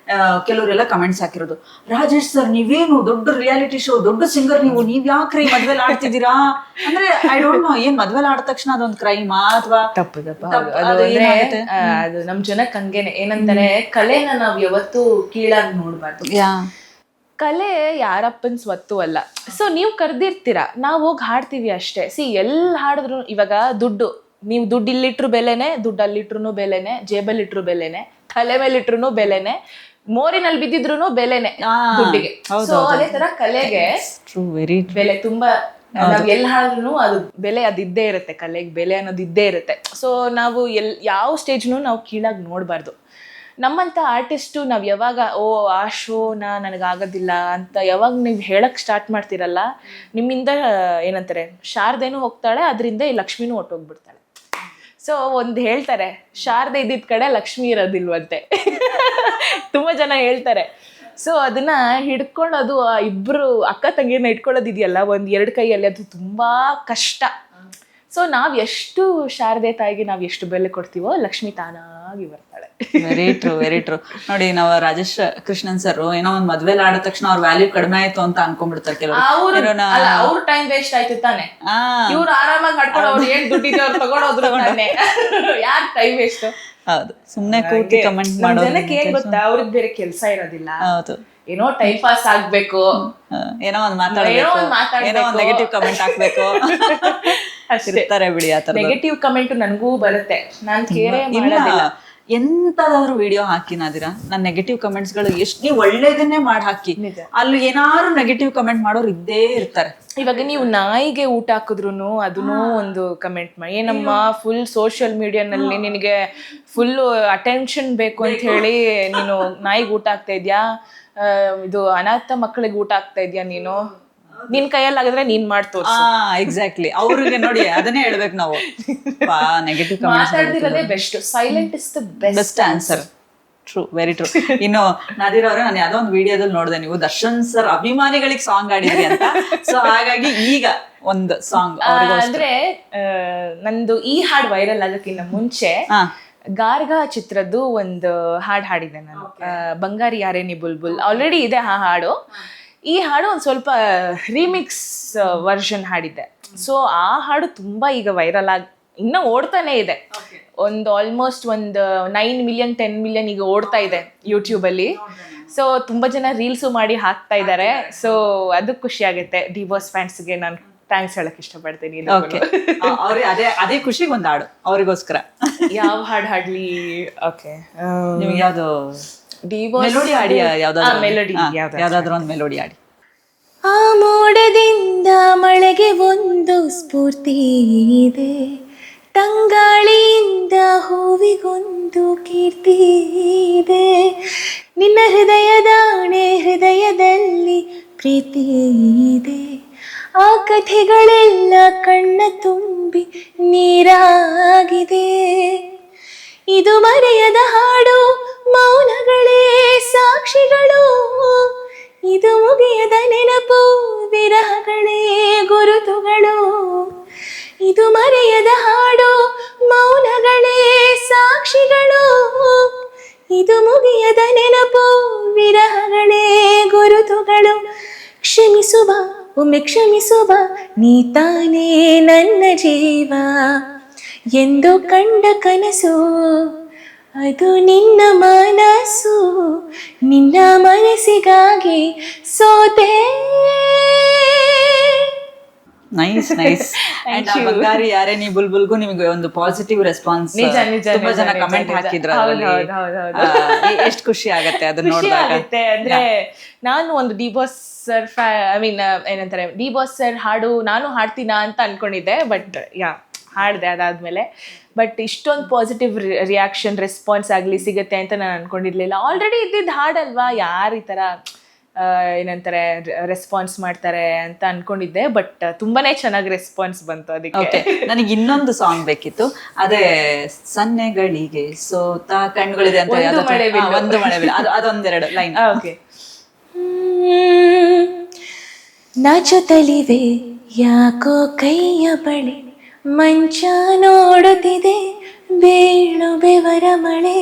ಕೆಲವರೆಲ್ಲ ಕಮೆಂಟ್ಸ್ ಹಾಕಿರೋದು, ರಾಜೇಶ್ ಸರ್ ನೀವೇನು ದೊಡ್ಡ ರಿಯಾಲಿಟಿ ಶೋ, ದೊಡ್ಡ ಸಿಂಗರ್, ನೀವ್ ಯಾಕ್ರಿ ಮದ್ವೆಲ್ ಆಡ್ತಿದ್ದೀರಾ ಅಂದ್ರೆ ಐ ಡೋಂಟ್ ನೋ, ಏನ್ ಮದ್ವೆಲ್ ಆಡ ತಕ್ಷಣ ಅದೊಂದ್ ಕ್ರೈಮಾ ಅಥವಾ ತಪ್ಪು ಅದು ನಮ್ ಜನಕ್ಕೆ ಹಂಗೇನೆ ಏನಂತಾರೆ, ಕಲೆನ ನಾವ್ ಯಾವತ್ತೂ ಕೀಳಾಗಿ ನೋಡ್ಬಾರ್ದು. ಕಲೆ ಯಾರಪ್ಪನ್ ಸ್ವತ್ತು ಅಲ್ಲ. ಸೊ ನೀವು ಕರ್ದಿರ್ತೀರಾ, ನಾವು ಹೋಗಿ ಹಾಡ್ತೀವಿ ಅಷ್ಟೇ. ಎಲ್ಲಿ ಹಾಡಿದ್ರು ಇವಾಗ ದುಡ್ಡು, ನೀವು ದುಡ್ಡು ಇಲ್ಲಿಟ್ರು ಬೆಲೆನೆ, ದುಡ್ಡು ಅಲ್ಲಿಟ್ರು ಬೆಲೆನೆ, ಜೇಬಲ್ಲಿ ಇಟ್ರು ಬೆಲೆನೆ, ತಲೆ ಮೇಲೆ ಇಟ್ರು ಬೆಲೆನೆ, ಮೋರಿನಲ್ಲಿ ಬಿದ್ದಿದ್ರು ಬೆಲೆನೆ ದುಡ್ಡಿಗೆ. ಸೊ ಅದೇ ತರ ಕಲೆಗೆ ಬೆಲೆ ತುಂಬಾ, ನಾವ್ ಎಲ್ಲಿ ಹಾಡಿದ್ರು ಅದು ಬೆಲೆ ಅದಿದ್ದೇ ಇರುತ್ತೆ, ಕಲೆಗೆ ಬೆಲೆ ಅನ್ನೋದು ಇದ್ದೇ ಇರುತ್ತೆ. ಸೊ ನಾವು ಯಾವ ಸ್ಟೇಜ್ನು ನಾವು ಕೀಳಾಗಿ ನೋಡ್ಬಾರ್ದು. ನಮ್ಮಂತ ಆರ್ಟಿಸ್ಟು ನಾವು ಯಾವಾಗ ಆ ಶೋನ ನನಗಾಗೋದಿಲ್ಲ ಅಂತ ಯಾವಾಗ ನೀವು ಹೇಳಕ್ ಸ್ಟಾರ್ಟ್ ಮಾಡ್ತೀರಲ್ಲ, ನಿಮ್ಮಿಂದ ಏನಂತಾರೆ ಶಾರದೇನೂ ಹೋಗ್ತಾಳೆ, ಅದರಿಂದ ಈ ಲಕ್ಷ್ಮಿನೂ ಹೊಟ್ಟೋಗ್ಬಿಡ್ತಾಳೆ. ಸೊ ಒಂದು ಹೇಳ್ತಾರೆ, ಶಾರದೆ ಇದ್ದಿದ್ದ ಕಡೆ ಲಕ್ಷ್ಮಿ ಇರೋದಿಲ್ವಂತೆ. ತುಂಬಾ ಜನ ಹೇಳ್ತಾರೆ. ಸೊ ಅದನ್ನ ಹಿಡ್ಕೊಳ್ಳೋದು, ಇಬ್ರು ಅಕ್ಕ ತಂಗಿಯನ್ನ ಇಟ್ಕೊಳ್ಳೋದಿದೆಯಲ್ಲ ಒಂದ್ ಎರಡು ಕೈಯಲ್ಲಿ, ಅದು ತುಂಬಾ ಕಷ್ಟ. ಸೊ ನಾವ್ ಎಷ್ಟು ಶಾರದೆ ತಾಯಿಗೆ ನಾವ್ ಎಷ್ಟು ಬೆಲೆ ಕೊಡ್ತೀವೋ, ಲಕ್ಷ್ಮಿ ತಾನಾಗಿ ಬರ್ತಾಳೆ. Very true. ನೋಡಿ, ನಾವು ರಾಜೇಶ್ ಕೃಷ್ಣನ್ ಸರ್ ಏನೋ ಒಂದ್ ಮದ್ವೆಲ್ ಆಡಿದ ತಕ್ಷಣ ಅವ್ರ ವ್ಯಾಲ್ಯೂ ಕಡಿಮೆ ಆಯ್ತು ಅಂತ ಅನ್ಕೊಂಡ್ಬಿಡ್ತಾರೆ ಕೆಲವರು. ಅವ್ರ ಟೈಮ್ ವೇಸ್ಟ್ ಆಯ್ತು ತಾನೆ, ಇವ್ರು ಆರಾಮಾಗಿ ಮಾಡ್ಕೊಂಡು ಅವ್ರು ಏನ್ ದುಡ್ಡಿದೆ ಅವ್ರು ತಗೊಂಡೋದ್ರು ತಾನೆ, ಯಾರ್ ಟೈಮ್ ವೇಸ್ಟ್. ಹೌದು, ಸುಮ್ನೆ ಕೂತಿ ಕಮೆಂಟ್ ಮಾಡೋ ಜನಕ್ಕೆ ಏನ್ ಗೊತ್ತಾ, ಅವ್ರಿಗೆ ಬೇರೆ ಕೆಲ್ಸ ಇರೋದಿಲ್ಲ. ಹೌದು, ಏನೋ ಟೈಮ್ ಪಾಸ್ ಆಗ್ಬೇಕು, ಏನೋ ಒಂದ್ ಮಾತಾಡ್ಬೇಕು, ಏನೋ ಒಂದ್ ನೆಗೆಟಿವ್ ಕಮೆಂಟ್ ಹಾಕ್ಬೇಕು ಅಷ್ಟೇ ಬಿಡಿ. ಆತರ ನೆಗೆಟಿವ್ ಕಮೆಂಟ್ ನನ್ಗೂ ಬರುತ್ತೆ, ನಾನ್ ಕೇರೆ ಮಾಡೋದಿಲ್ಲ. ಎಂತದಾದ್ರು ವಿಡಿಯೋ ಹಾಕಿನಾದಿರಾ, ನಾನ್ ನೆಗೆಟಿವ್ ಕಮೆಂಟ್ಸ್ ಗಳು ಎಷ್ಟು ನೀವು ಒಳ್ಳೇದನ್ನೇ ಮಾಡಿ ಹಾಕಿ, ಅಲ್ಲಿ ಏನಾದ್ರು ನೆಗೆಟಿವ್ ಕಮೆಂಟ್ ಮಾಡೋರು ಇದ್ದೇ ಇರ್ತಾರೆ. ಇವಾಗ ನೀವು ನಾಯಿಗೆ ಊಟ ಹಾಕಿದ್ರು ಅದನ್ನೂ ಒಂದು ಕಮೆಂಟ್ ಮಾಡಿ, ಏನಮ್ಮ ಫುಲ್ ಸೋಷಿಯಲ್ ಮೀಡಿಯಾನಲ್ಲಿ ನಿನಗೆ ಫುಲ್ ಅಟೆನ್ಷನ್ ಬೇಕು ಅಂತ ಹೇಳಿ ನೀನು ನಾಯಿಗೆ ಊಟ ಹಾಕ್ತಾ ಇದ್ಯಾ, ಇದು ಅನಾಥ ಮಕ್ಕಳಿಗೆ ಊಟ ಹಾಕ್ತಾ ಇದ್ಯಾ, ನೀನು ನಿನ್ ಕೈಯಲ್ಲಾಗಿದ್ರೆ ನೀನ್ ಮಾಡ್ತೋ. ಎಕ್ಸಾಕ್ಟ್ಲಿ, ಅವ್ರಿಗೆ ನೋಡಿ ಅದನ್ನೇ ಹೇಳ್ಬೇಕು ನಾವು. ನೆಗೆಟಿವ್ ಮಾತಾಡ್ತಿರೋದೇ best, silent is the best answer. True, very true. ಇನ್ನು ನಾದಿರ್ ಅವರೇ, ನಾನು ಯಾವ್ದೋ ಒಂದು ವಿಡಿಯೋದಲ್ಲಿ ನೋಡಿದೆ, ನೀವು ದರ್ಶನ್ ಸರ್ ಅಭಿಮಾನಿಗಳಿಗೆ ಸಾಂಗ್ ಆಡಿದ್ರಿ ಅಂತ. ಸೊ ಹಾಗಾಗಿ ಈಗ ಒಂದು ಸಾಂಗ್ ಅಂದ್ರೆ ನಂದು ಈ ಹಾಡ್ ವೈರಲ್ ಆಗೋಕ್ಕಿಂತ ಮುಂಚೆ ಗಾರ್ಗ ಚಿತ್ರದ್ದು ಒಂದು ಹಾಡ್ ಹಾಡಿದೆ ನಾನು, ಬಂಗಾರಿ ಯಾರೇ ನೀ ಬುಲ್ಬುಲ್. ಆಲ್ರೆಡಿ ಇದೆ ಆ ಹಾಡು. ಈ ಹಾಡು ಒಂದು ಸ್ವಲ್ಪ ರೀಮಿಕ್ಸ್ ವರ್ಷನ್ ಹಾಡಿದ್ದೆ. ಸೊ ಆ ಹಾಡು ತುಂಬಾ ಈಗ ವೈರಲ್ ಆಗಿ ಇನ್ನೂ ಓಡ್ತಾನೆ ಇದೆ. ಒಂದು ಆಲ್ಮೋಸ್ಟ್ ಒಂದು 9 ಮಿಲಿಯನ್ 10 ಮಿಲಿಯನ್ ಈಗ ಓಡ್ತಾ ಇದೆ ಯೂಟ್ಯೂಬಲ್ಲಿ. ಸೊ ತುಂಬಾ ಜನ ರೀಲ್ಸು ಮಾಡಿ ಹಾಕ್ತಾ ಇದ್ದಾರೆ. ಸೊ ಅದು ಖುಷಿ ಆಗುತ್ತೆ. ಡಿವೋರ್ಸ್ ಫ್ಯಾನ್ಸ್ಗೆ ನಾನು ಥ್ಯಾಂಕ್ಸ್ ಹೇಳಕ್ ಇಷ್ಟಪಡ್ತೀನಿ. ಅದೇ ಖುಷಿಗೆ ಒಂದು ಹಾಡು ಅವ್ರಿಗೋಸ್ಕರ. ಯಾವ ಹಾಡು ಹಾಡ್ಲಿ? ಓಕೆ, ನಿಮ್ಗೆ ಯಾವ್ದು ಮೆಲೋಡಿ ಆಡಿ, ಯಾವ್ದಾದ್ರು ಒಂದು ಮೆಲೋಡಿ ಆಡಿ. ಆ ಮೋಡದಿಂದ ಮಳೆಗೆ ಒಂದು ಸ್ಫೂರ್ತಿ ಇದೆ, ತಂಗಾಳಿಯಿಂದ ಹೂವಿಗೊಂದು ಕೀರ್ತಿ ಇದೆ, ನಿನ್ನ ಹೃದಯದಾಣೆ ಹೃದಯದಲ್ಲಿ ಪ್ರೀತಿ ಇದೆ, ಆ ಕಥೆಗಳೆಲ್ಲ ಕಣ್ಣ ತುಂಬಿ ನೀರಾಗಿದೆ, ಇದು ಮರೆಯದ ಹಾಡು, ಮೌನಗಳೇ ಸಾಕ್ಷಿಗಳು, ಇದು ಮುಗಿಯದ ನೆನಪು, ವಿರಹಗಳೇ ಗುರುತುಗಳು, ಇದು ಮರೆಯದ ಹಾಡು, ಮೌನಗಳೇ ಸಾಕ್ಷಿಗಳು, ಇದು ಮುಗಿಯದ ನೆನಪು, ವಿರಹಗಳೇ ಗುರುತುಗಳು, ಕ್ಷಮಿಸುವ ಒಮ್ಮೆ ಕ್ಷಮಿಸುವ, ನೀ ತಾನೇ ನನ್ನ ಜೀವ ಎಂದು ಕಂಡ ಕನಸು, ಅದು ನಿನ್ನ ಮನಸ್ಸು, ನಿನ್ನ ಮನಸ್ಸಿಗಾಗಿ ಸೋತೆ. ನೈಸ್. ಬಂಗಾರಿ ಯಾರೇ ನೀ ಬುಲ್ಬುಲ್ಗೂ ನಿಮಗೆ ಒಂದು ಪಾಸಿಟಿವ್ ರೆಸ್ಪಾನ್ಸ್, ತುಂಬಾ ಜನ ಕಮೆಂಟ್ ಹಾಕಿದ್ರು. ಎಷ್ಟು ಖುಷಿ ಆಗತ್ತೆ ಅದನ್ನ ನೋಡಿದಾಗ. ಅಂದ್ರೆ ನಾನು ಒಂದು ಡಿವೋರ್ಸ್ ಸರ್ ಏನಂತಾರೆ, ಡಿವೋರ್ಸ್ ಸರ್ ಹಾಡು ನಾನು ಹಾಡ್ತೀನಾ ಅಂತ ಅನ್ಕೊಂಡಿದ್ದೆ. ಬಟ್ ಹಾಡಿದೆ ಅದಾದ್ಮೇಲೆ. ಬಟ್ ಇಷ್ಟೊಂದು ಪಾಸಿಟಿವ್ ರಿಯಾಕ್ಷನ್ ರೆಸ್ಪಾನ್ಸ್ ಆಗಲಿ ಸಿಗುತ್ತೆ ಅಂತ ನಾನು ಅನ್ಕೊಂಡಿರ್ಲಿಲ್ಲ. ಆಲ್ರೆಡಿ ಇದ್ದಿದ್ದು ಹಾಡಲ್ವಾ, ಯಾರು ಈ ಥರ ಏನಂತಾರೆ ರೆಸ್ಪಾನ್ಸ್ ಮಾಡ್ತಾರೆ ಅಂತ ಅನ್ಕೊಂಡಿದ್ದೆ. ಬಟ್ ತುಂಬಾನೇ ಚೆನ್ನಾಗಿ ರೆಸ್ಪಾನ್ಸ್ ಬಂತು ಅದಕ್ಕೆ. ನನಗೆ ಇನ್ನೊಂದು ಸಾಂಗ್ ಬೇಕಿತ್ತು, ಅದೇ ಸನ್ನೆಗಳಿಗೆ ಸೋತ ಕಣ್ಗಳಿದೆ ಅಂತ, ಒಂದು ಮಳೆ ಅದೊಂದೆರಡು ಲೈನ್. ಓಕೆ. ನಾಚುತ್ತಲಿವೆ ಯಾಕೋ ಕೈಯ ಬಳಿ, ಮಂಚ ನೋಡುತ್ತಿದೆ ಬೇಣು ಬೆವರ ಮಳೆ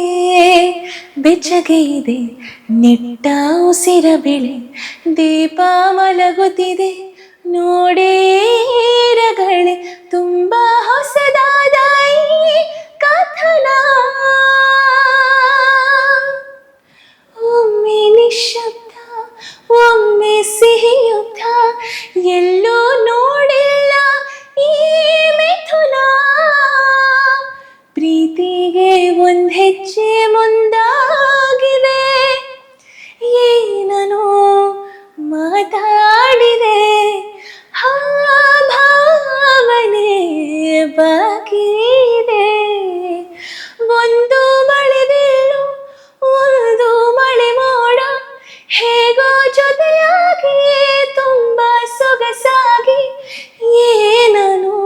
ಬೆಚ್ಚಗೆ ಇದೆ ನೆಟ್ಟ ಉಸಿರ ಬೆಳೆ ದೀಪ ಮಲಗುತ್ತಿದೆ ನೋಡೇರಗಳೇ ತುಂಬ ಹೊಸದಾದ ಈ ಕಥನ ಒಮ್ಮೆ ನಿಶಬ್ದ ಒಮ್ಮೆ ಸಿಹಿ ಯುದ್ಧ ಎಲ್ಲೂ ನೋಡಿಲ್ಲ ಈ ಮಿಥುನ ಪ್ರೀತಿಗೆ ಒಂದ್ ಹೆಜ್ಜೆ ಮುಂದಾಗಿದೆ ಏನನು ಮಾತಾಡಿದೆ ಭಾವನೆ ಬಾಕಿ ಇದೆ ಒಂದು ಮಳೆ ಬೀಳು ಒಂದು ಮಳೆ ಮೋಡ ಹೇಗೋ ಜೊತೆಯಾಗಿ ತುಂಬಾ ಸೊಗಸಾಗಿ ಏನನು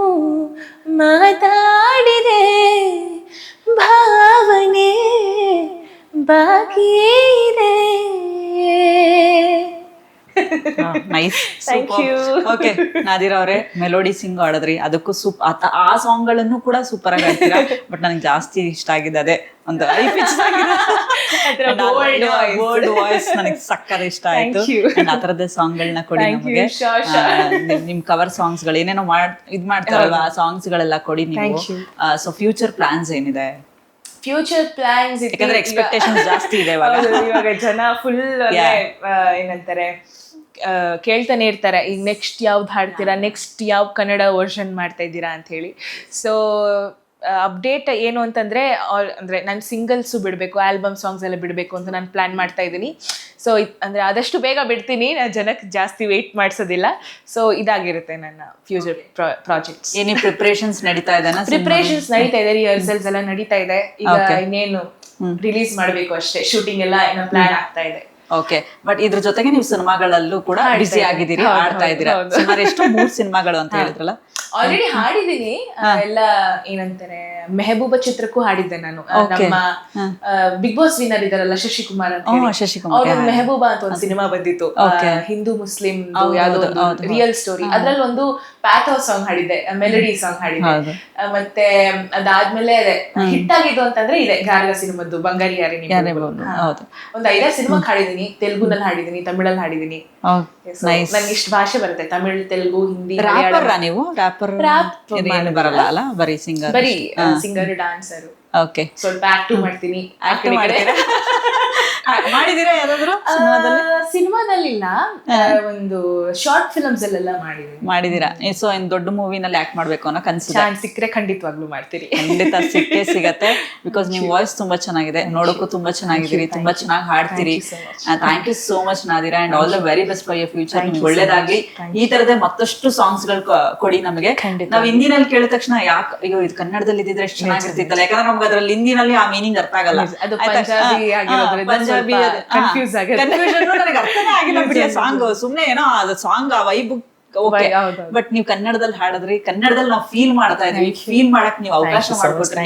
ಮಾತಾಡಿದೆ ಭಾವನೆ ಬಾಕಿ ಇದೆ. Nice, Thank you. Okay Nadira ಅವರೇ, ಮೆಲೋಡಿ ಸಿಂಗ್ ಆಡಿದ್ರಿ, ಅದಕ್ಕೂ ಆ ಸಾಂಗ್ ಗಳನ್ನು ಕೂಡ ಸೂಪರ್ ಆಗಿ ಆಡ್ತೀರಾ. ಬಟ್ ನನಗೆ ಜಾಸ್ತಿ ಇಷ್ಟ ಆಗಿದೆ ಅದೇ ಒಂದು ಹೈ ಪಿಚ್ ಬೋಲ್ಡ್ ವಾಯ್ಸ್ ನನಗೆ ಸಕ್ಕರೆ ಇಷ್ಟ ಆಯ್ತು. ಆ ತರದ ಸಾಂಗ್ ಗಳನ್ನ ಕೊಡಿ ನಮಗೆ. ನಿಮ್ ಕವರ್ ಸಾಂಗ್ಸ್ ಗಳು ಏನೇನೋ ಇದ್ ಮಾಡ್ತಾರಲ್ವಾ, ಆ ಸಾಂಗ್ಸ್ ಗಳೆಲ್ಲ ಕೊಡಿ ನೀವು. ಸೊ ಫ್ಯೂಚರ್ ಪ್ಲಾನ್ಸ್ ಏನಿದೆ? ಫ್ಯೂಚರ್ ಪ್ಲಾನ್ಸ್ ಯಾಕಂದ್ರೆ ಎಕ್ಸ್ಪೆಕ್ಟೇಷನ್ ಜಾಸ್ತಿ ಇದೆ ಇವಾಗ ಜನ ಫುಲ್ ಏನಂತಾರೆ ಕೇಳ್ತಾನೆ ಇರ್ತಾರೆ, ಈಗ ನೆಕ್ಸ್ಟ್ ಯಾವ್ದು ಹಾಡ್ತೀರಾ, ನೆಕ್ಸ್ಟ್ ಯಾವ ಕನ್ನಡ ವರ್ಷನ್ ಮಾಡ್ತಾ ಇದ್ದೀರಾ ಅಂತ ಹೇಳಿ. ಸೊ ಅಪ್ಡೇಟ್ ಏನು ಅಂತಂದ್ರೆ ಅಂದ್ರೆ ನಾನು ಸಿಂಗಲ್ಸು ಬಿಡಬೇಕು, ಆಲ್ಬಮ್ ಸಾಂಗ್ಸ್ ಎಲ್ಲ ಬಿಡಬೇಕು ಅಂತ ನಾನು ಪ್ಲಾನ್ ಮಾಡ್ತಾ ಇದ್ದೀನಿ. ಸೊ ಅಂದ್ರೆ ಆದಷ್ಟು ಬೇಗ ಬಿಡ್ತೀನಿ, ನಾನು ಜನಕ್ಕೆ ಜಾಸ್ತಿ ವೆಯ್ಟ್ ಮಾಡಿಸೋದಿಲ್ಲ. ಸೊ ಇದಾಗಿರುತ್ತೆ ನನ್ನ ಫ್ಯೂಚರ್ ಪ್ರಾಜೆಕ್ಟ್ಸ್. ಏನೇ ಪ್ರಿಪರೇಷನ್ಸ್ ನಡೀತಾ ಇದೆ? ಪ್ರಿಪರೇಷನ್ಸ್ ನಡೀತಾ ಇದೆ, ರಿಹರ್ಸಲ್ಸ್ ಎಲ್ಲ ನಡೀತಾ ಇದೆ. ಈಗ ಇನ್ನೇನು ರಿಲೀಸ್ ಮಾಡಬೇಕು ಅಷ್ಟೇ, ಶೂಟಿಂಗ್ ಎಲ್ಲ ಏನೋ ಪ್ಲಾನ್ ಆಗ್ತಾ ಇದೆ. ಓಕೆ, ಬಟ್ ಇದ್ರ ಜೊತೆಗೆ ನೀವು ಸಿನಿಮಾಗಳಲ್ಲೂ ಕೂಡ ಬಿಸಿ ಆಗಿದ್ದೀರಿ, ಆಡ್ತಾ ಇದ್ದೀರಾ. ಸುಮಾರು ಎಷ್ಟು 3 ಸಿನಿಮಾಗಳು ಅಂತ ಹೇಳಿದ್ರಲ್ಲ? ಆಲ್ರೆಡಿ ಹಾಡಿದೀನಿ ಎಲ್ಲ. ಏನಂತಾರೆ, ಮೆಹಬೂಬ ಚಿತ್ರಕ್ಕೂ ಹಾಡಿದ್ದೆ ನಾನು. ನಮ್ಮ ಬಿಗ್ ಬಾಸ್ ವಿನ್ನರ್ ಇದಾರಲ್ಲ ಶಶಿಕುಮಾರ್ ಅಂತ ಹೇಳಿ, ಅವ್ರ ಮೆಹಬೂಬ ಅಂತ ಒಂದು ಸಿನಿಮಾ ಬಂದಿತ್ತು, ಹಿಂದೂ ಮುಸ್ಲಿಂ ಯಾವ್ದೋ ಒಂದು ರಿಯಲ್ ಸ್ಟೋರಿ. ಅದ್ರಲ್ಲಿ ಒಂದು ಪ್ಯಾಥೋ ಸಾಂಗ್ ಹಾಡಿದ್ದೆ, ಮೆಲಡಿ ಸಾಂಗ್ ಹಾಡಿದ್ದೆ. ಮತ್ತೆ ಅದಾದ್ಮೇಲೆ ಹಿಟ್ ಆಗಿದ್ದು ಅಂತಂದ್ರೆ ಇದೆ ಗಾರ್ಗ ಸಿನಿಮಾದ್ದು ಬಂಗಾರಿ ಯಾರೇ. ಒಂದ್ 5-6 ಸಿನಿಮಾ ಹಾಡಿದೀನಿ, ತೆಲುಗುನಲ್ಲಿ ಹಾಡಿದೀನಿ, ತಮಿಳಲ್ಲಿ ಹಾಡಿದೀನಿ. ನನ್ಗೆ ಇಷ್ಟು ಭಾಷೆ ಬರುತ್ತೆ, ತಮಿಳ್, ತೆಲುಗು, ಹಿಂದಿ. ನೀವು ರ್ಯಾಪರ್ ಬರಲ್ಲ ಅಲ್ಲ, ಬರೀ ಸಿಂಗರ್? ಬರೀ ಸಿಂಗರ್, ಡಾನ್ಸರ್. ಓಕೆ, ಸ್ವಲ್ಪ ಆಕ್ಟಿವ್ ಮಾಡ್ತೀನಿ. ಮಾಡಿದೀರಾ ಯಾವ್ದಾದ್ರು ಸಿನಿಮಾದಲ್ಲಿಲ್ಲ, ಒಂದು ಶಾರ್ಟ್ ಫಿಲ್ಮ್ಸ್ ಅಲ್ಲೆಲ್ಲ ಮಾಡಿದೀರಾ? ಸೊ ಇನ್ ದೊಡ್ಡ ಮೂವಿನಲ್ಲಿ ಆಕ್ಟ್ ಮಾಡ್ಬೇಕು ಅನ್ನೋ ಕನ್ಸು ಸಿಕ್ಕರೆ ಖಂಡಿತವಾಗ್ಲೂ ಮಾಡ್ತೀರಿ. ಖಂಡಿತ ಸಿಕ್ಕೇ ಸಿಗತ್ತೆ. ಬಿಕಾಸ್ ನಿಮ್ ವಾಯ್ಸ್ ತುಂಬಾ ಚೆನ್ನಾಗಿದೆ, ನೋಡೋಕ್ಕೂ ತುಂಬಾ ಚೆನ್ನಾಗಿದ್ದೀರಿ, ತುಂಬಾ ಚೆನ್ನಾಗಿ ಹಾಡ್ತೀರಿ. Thank you so much Nadira, and all the very best for your future. ನಿಮ್ಗೆ ಒಳ್ಳೇದಾಗ್ಲಿ. ಈ ತರದೇ ಮತ್ತಷ್ಟು ಸಾಂಗ್ಸ್ ಗಳು ಕೊಡಿ ನಮಗೆ. ನಾವ್ ಹಿಂದಿನಲ್ಲಿ ಕೇಳಿದ ತಕ್ಷಣ ಯಾಕೆ ಅಯ್ಯೋ ಇದು ಕನ್ನಡದಲ್ಲಿ ಇದ್ದಿದ್ರೆ ಎಷ್ಟು ಚೆನ್ನಾಗಿರ್ತಿತ್ತಲ್ಲ, ಯಾಕಂದ್ರೆ ನಮ್ಗೆ ಅದ್ರಲ್ಲಿ ಹಿಂದಿನಲ್ಲಿ ಆ ಮೀನಿಂಗ್ ಅರ್ಥ ಆಗಲ್ಲ. ಪಂಜಾಬಿ ಕನ್ಫ್ಯೂಷನ್ ನನಗೆ ಅರ್ಥನೇ ಆಗಿಲ್ಲ ಬಿಡಿ. ಸಾಂಗ್ ಸುಮ್ನೆ ಏನೋ ಅದು ಸಾಂಗ್ ಆ ವೈಬ್ ಓಕೆ, ಬಟ್ ನೀವು ಕನ್ನಡದಲ್ಲಿ ಹಾಡಿದ್ರಿ, ಕನ್ನಡದಲ್ಲಿ ನಾವು ಫೀಲ್ ಮಾಡ್ತಾ ಇದೀವಿ. ಫೀಲ್ ಮಾಡಕ್ ನೀವು ಅವಕಾಶ ಮಾಡ್ಕೊಟ್ರಿ.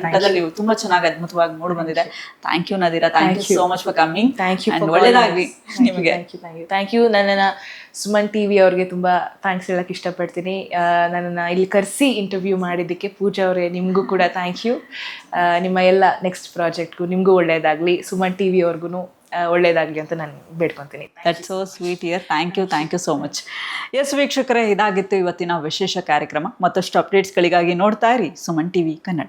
ಕನ್ನಡದಲ್ಲಿ ತುಂಬಾ ಚೆನ್ನಾಗಿ ಅದ್ಭುತವಾಗಿ ಮೂಡ್ ಬಂದಿದೆ. Thank you Nadira, thank you so much for coming. ಒಳ್ಳೇದಾಗ್ಲಿ ನಿಮಗೆ. Thank you. ನನ್ನನ್ನ ಸುಮನ್ ಟಿವಿ ಅವ್ರಿಗೆ ತುಂಬಾ ಥ್ಯಾಂಕ್ಸ್ ಹೇಳಕ್ ಇಷ್ಟಪಡ್ತೀನಿ. ನನ್ನನ್ನ ಇಲ್ಲಿ ಕರೆಸಿ ಇಂಟರ್ವ್ಯೂ ಮಾಡಿದ್ದಕ್ಕೆ. ಪೂಜಾ ಅವರೇ, ನಿಮ್ಗೂ ಕೂಡ ಥ್ಯಾಂಕ್ ಯು. ನಿಮ್ಮ ಎಲ್ಲ ನೆಕ್ಸ್ಟ್ ಪ್ರಾಜೆಕ್ಟ್ಗೂ ನಿಮ್ಗೂ ಒಳ್ಳೇದಾಗ್ಲಿ, ಸುಮನ್ ಟಿವಿ ಅವ್ರಿಗೂ ಒಳ್ಳೇದಾಗ್ಲಿ ಅಂತ ನಾನು ಬೇಡ್ಕೊತೀನಿ. That's so sweet dear. Thank you so much. Yes ವೀಕ್ಷಕರೇ, ಇದಾಗಿತ್ತು ಇವತ್ತಿನ ವಿಶೇಷ ಕಾರ್ಯಕ್ರಮ. ಮತ್ತಷ್ಟು ಅಪ್ಡೇಟ್ಸ್ಗಳಿಗಾಗಿ ನೋಡ್ತಾ ಇರಿ ಸುಮನ್ ಟಿವಿ ಕನ್ನಡ.